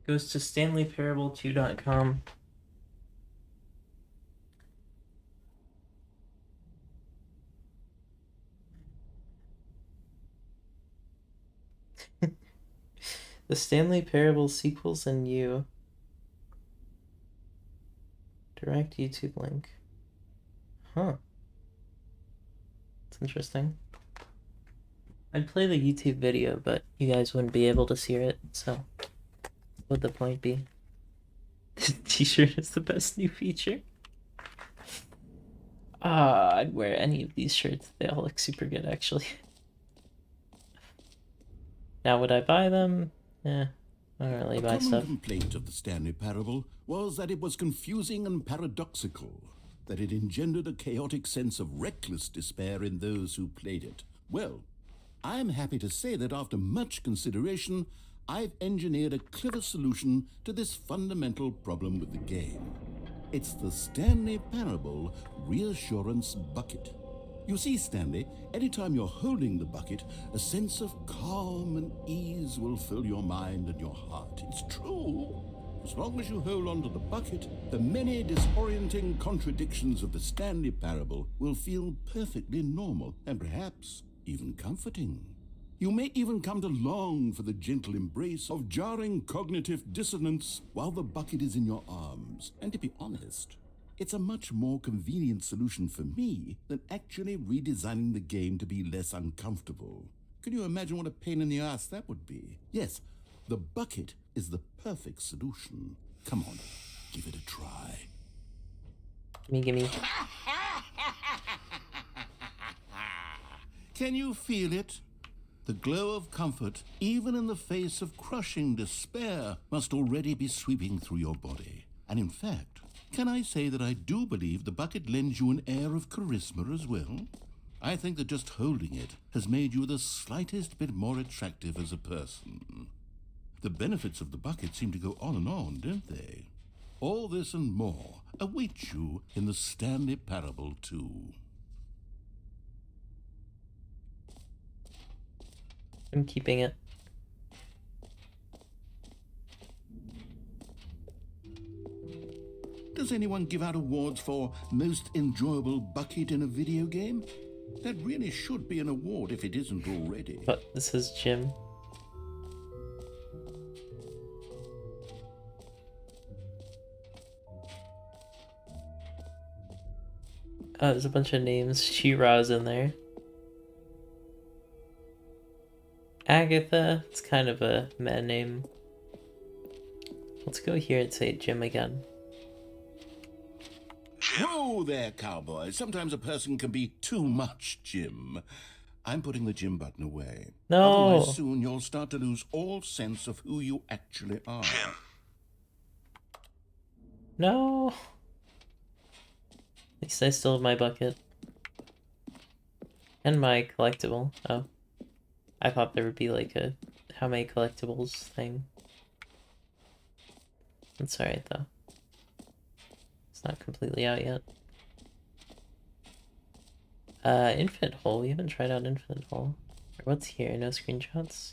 Goes to StanleyParable2.com. The Stanley Parable sequels and you. Direct YouTube link. Huh. That's interesting. I'd play the YouTube video, but you guys wouldn't be able to see it, so what would the point be? The t-shirt is the best new feature. I'd wear any of these shirts. They all look super good, actually. Now, would I buy them? I don't really buy stuff. A common complaint of the Stanley Parable was that it was confusing and paradoxical, that it engendered a chaotic sense of reckless despair in those who played it. Well, I'm happy to say that after much consideration, I've engineered a clever solution to this fundamental problem with the game. It's the Stanley Parable Reassurance Bucket. You see, Stanley, anytime you're holding the bucket, a sense of calm and ease will fill your mind and your heart. It's true. As long as you hold on to the bucket, the many disorienting contradictions of the Stanley Parable will feel perfectly normal and perhaps even comforting. You may even come to long for the gentle embrace of jarring cognitive dissonance while the bucket is in your arms. And to be honest, it's a much more convenient solution for me than actually redesigning the game to be less uncomfortable. Can you imagine what a pain in the ass that would be? Yes, the bucket is the perfect solution. Come on, give it a try. Gimme. Can you feel it? The glow of comfort, even in the face of crushing despair, must already be sweeping through your body. And in fact, can I say that I do believe the bucket lends you an air of charisma as well? I think that just holding it has made you the slightest bit more attractive as a person. The benefits of the bucket seem to go on, don't they? All this and more await you in the Stanley Parable 2. I'm keeping it. Does anyone give out awards for most enjoyable bucket in a video game? That really should be an award if it isn't already. But this is Jim. Oh, there's a bunch of names. She-Ra's in there. Agatha, it's kind of a meh name. Let's go here and say Jim again. Whoa there, cowboy. Sometimes a person can be too much, Jim. I'm putting the Jim button away. No. Otherwise, soon you'll start to lose all sense of who you actually are. Jim. No. At least I still have my bucket. And my collectible. Oh. I thought there would be like a how many collectibles thing. It's alright though. It's not completely out yet. Infinite Hole. We haven't tried out Infinite Hole. What's here? No screenshots?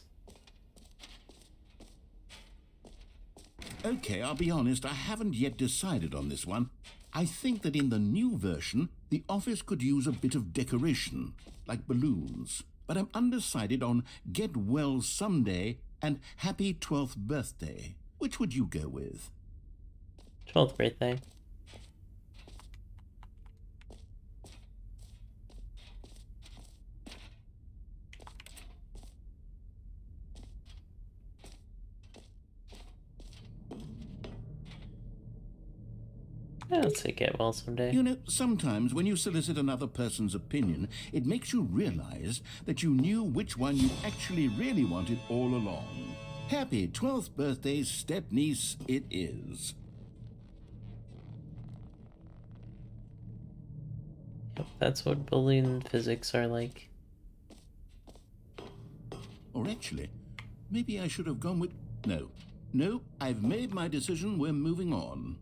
Okay, I'll be honest, I haven't yet decided on this one. I think that in the new version, the office could use a bit of decoration, like balloons. But I'm undecided on Get Well Someday and Happy 12th Birthday. Which would you go with? 12th birthday. I'll take it well someday. You know, sometimes when you solicit another person's opinion, it makes you realize that you knew which one you actually really wanted all along. Happy 12th birthday, step-niece, it is. Yep, that's what balloon physics are like. Or actually, maybe I should have gone with... No, I've made my decision, we're moving on.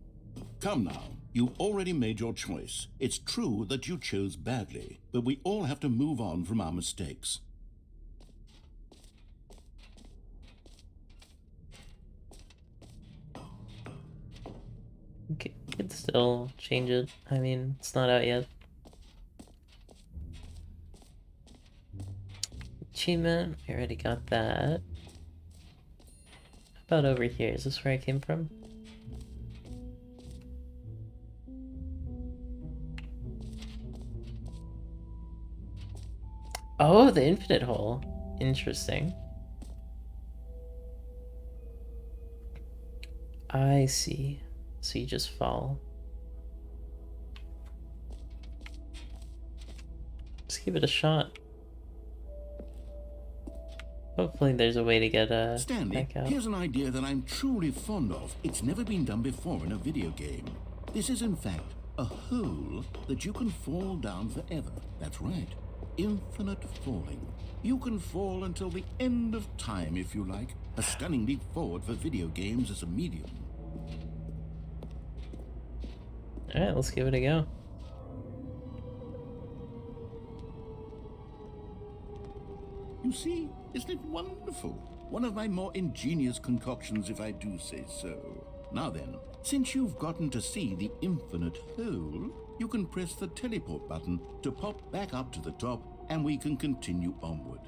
Come now, you already made your choice. It's true that you chose badly, but we all have to move on from our mistakes. Okay, could still change it. I mean, it's not out yet. Achievement, we already got that. How about over here? Is this where I came from? Oh, the infinite hole. Interesting. I see. So you just fall. Let's give it a shot. Hopefully there's a way to get Stanley, back out. here's an idea that I'm truly fond of. It's never been done before in a video game. This is in fact a hole that you can fall down forever. That's right. Infinite falling. You can fall until the end of time if you like. A stunning leap forward for video games as a medium. Alright, let's give it a go. You see, isn't it wonderful? One of my more ingenious concoctions, if I do say so. Now then, since you've gotten to see the infinite hole, you can press the teleport button to pop back up to the top, and we can continue onward.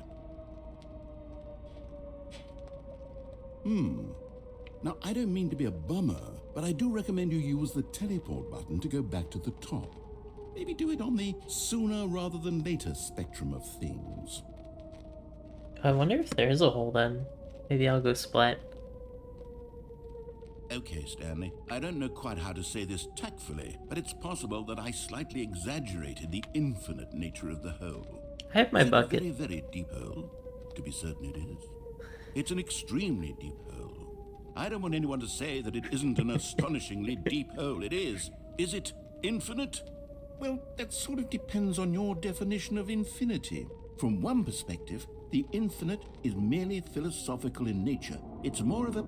Now, I don't mean to be a bummer, but I do recommend you use the teleport button to go back to the top. Maybe do it on the sooner rather than later spectrum of things. I wonder if there is a hole then. Maybe I'll go splat. Okay, Stanley, I don't know quite how to say this tactfully, but it's possible that I slightly exaggerated the infinite nature of the hole. I have my Is it bucket. a very, very deep hole? To be certain it is. It's an extremely deep hole. I don't want anyone to say that it isn't an astonishingly deep hole. It is. Is it infinite? Well, that sort of depends on your definition of infinity. From one perspective, the infinite is merely philosophical in nature. It's more of a...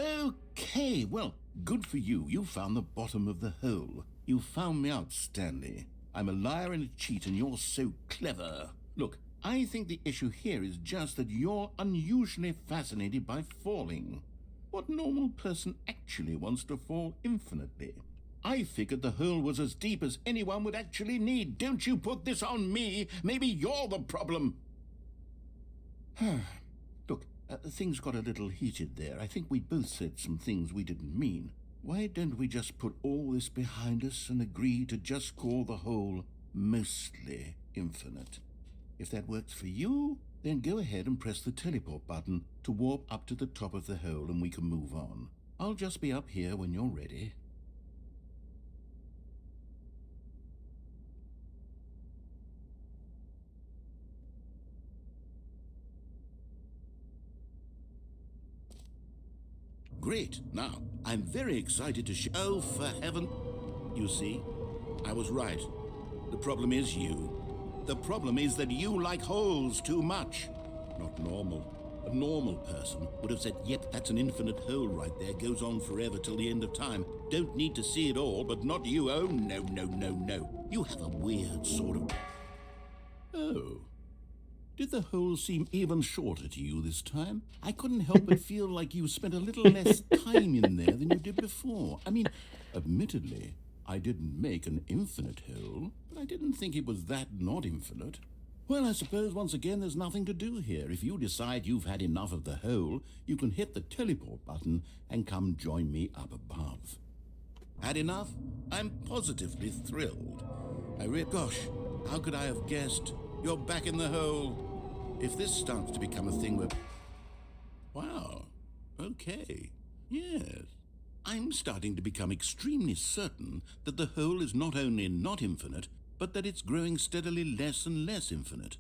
Okay, well, good for you. You found the bottom of the hole. You found me out, Stanley. I'm a liar and a cheat, and you're so clever. Look, I think the issue here is just that you're unusually fascinated by falling. What normal person actually wants to fall infinitely? I figured the hole was as deep as anyone would actually need. Don't you put this on me. Maybe you're the problem. Look, things got a little heated there. I think we both said some things we didn't mean. Why don't we just put all this behind us and agree to just call the hole mostly infinite? If that works for you, then go ahead and press the teleport button to warp up to the top of the hole and we can move on. I'll just be up here when you're ready. Great. Now, I'm very excited to show... Oh, for heaven... You see, I was right. The problem is you. The problem is that you like holes too much. Not normal. A normal person would have said, yep, that's an infinite hole right there. Goes on forever till the end of time. Don't need to see it all, but not you. Oh, no, no, no, no. You have a weird sort of... Oh. Did the hole seem even shorter to you this time? I couldn't help but feel like you spent a little less time in there than you did before. I mean, admittedly, I didn't make an infinite hole, but I didn't think it was that not infinite. Well, I suppose once again there's nothing to do here. If you decide you've had enough of the hole, you can hit the teleport button and come join me up above. Had enough? I'm positively thrilled. Gosh, how could I have guessed? You're back in the hole. If this starts to become a thing where... Wow. Okay. Yes. I'm starting to become extremely certain that the hole is not only not infinite, but that it's growing steadily less and less infinite.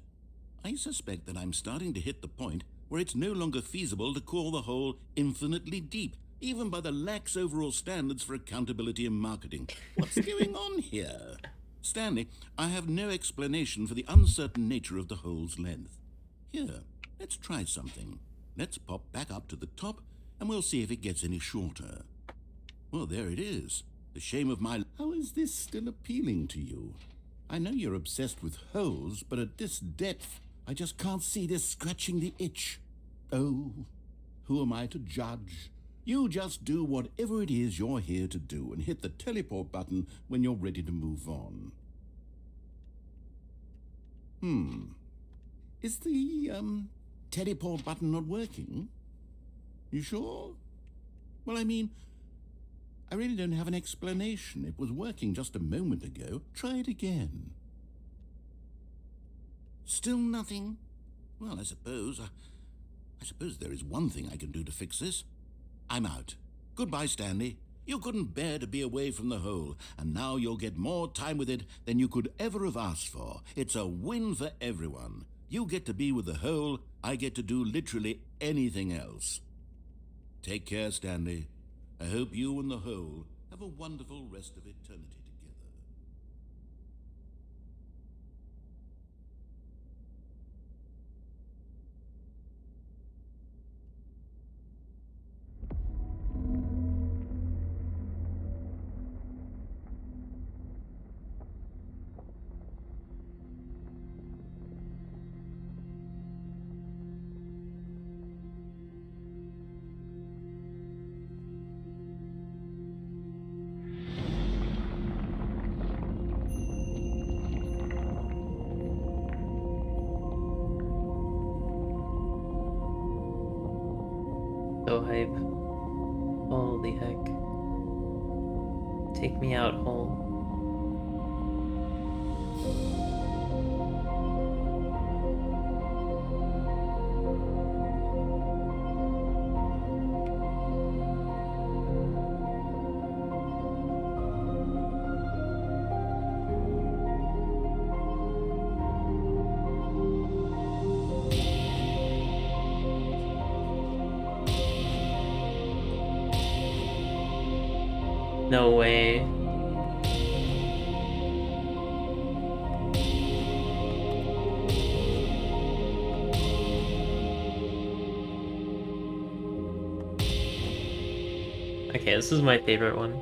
I suspect that I'm starting to hit the point where it's no longer feasible to call the hole infinitely deep, even by the lax overall standards for accountability in marketing. What's going on here? Stanley, I have no explanation for the uncertain nature of the hole's length. Here, let's try something. Let's pop back up to the top, and we'll see if it gets any shorter. Well, there it is. The shame of my... How is this still appealing to you? I know you're obsessed with holes, but at this depth, I just can't see this scratching the itch. Oh, who am I to judge? You just do whatever it is you're here to do and hit the teleport button when you're ready to move on. Is the, teleport button not working? You sure? Well, I mean, I really don't have an explanation. It was working just a moment ago. Try it again. Still nothing? Well, I suppose there is one thing I can do to fix this. I'm out. Goodbye, Stanley. You couldn't bear to be away from the hole, and now you'll get more time with it than you could ever have asked for. It's a win for everyone. You get to be with the hole, I get to do literally anything else. Take care, Stanley. I hope you and the hole have a wonderful rest of eternity together. So hype. Holy heck. Take me out, hole. No way. Okay, this is my favorite one.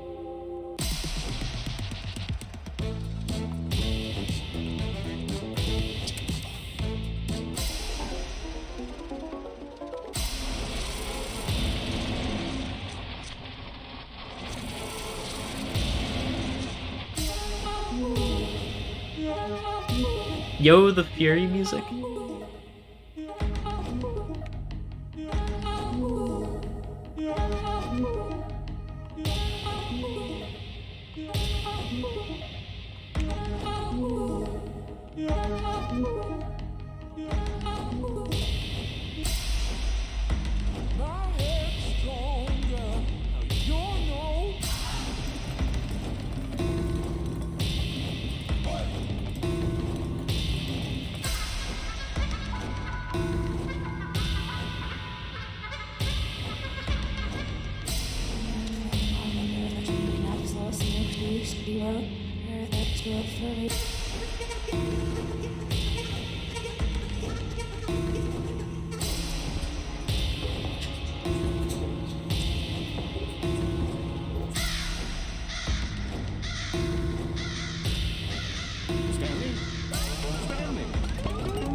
Yo, the Fury music.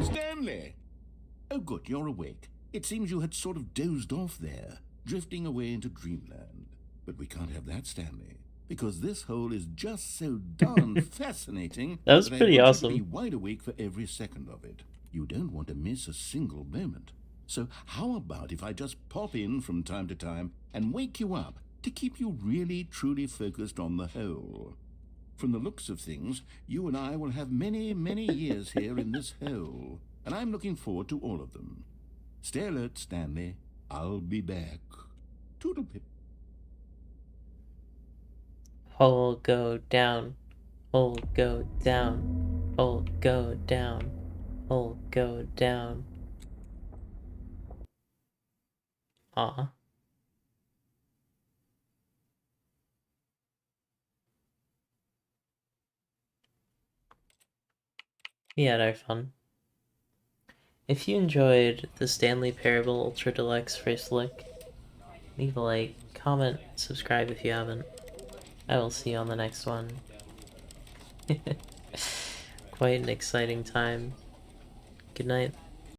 Stanley! Oh, good, you're awake. It seems you had sort of dozed off there, drifting away into dreamland. But we can't have that, Stanley, because this hole is just so darn fascinating That was I pretty want awesome. you to be wide awake for every second of it. You don't want to miss a single moment. So how about if I just pop in from time to time and wake you up to keep you really, truly focused on the hole? From the looks of things, you and I will have many, many years here in this hole, and I'm looking forward to all of them. Stay alert, Stanley. I'll be back. Toodle-pip. Hole go down. Hole go down. Hole go down. Hole go down. Aw. We had our fun. If you enjoyed the Stanley Parable Ultra Deluxe first look, leave a like, comment, subscribe if you haven't. I will see you on the next one. Quite an exciting time. Good night.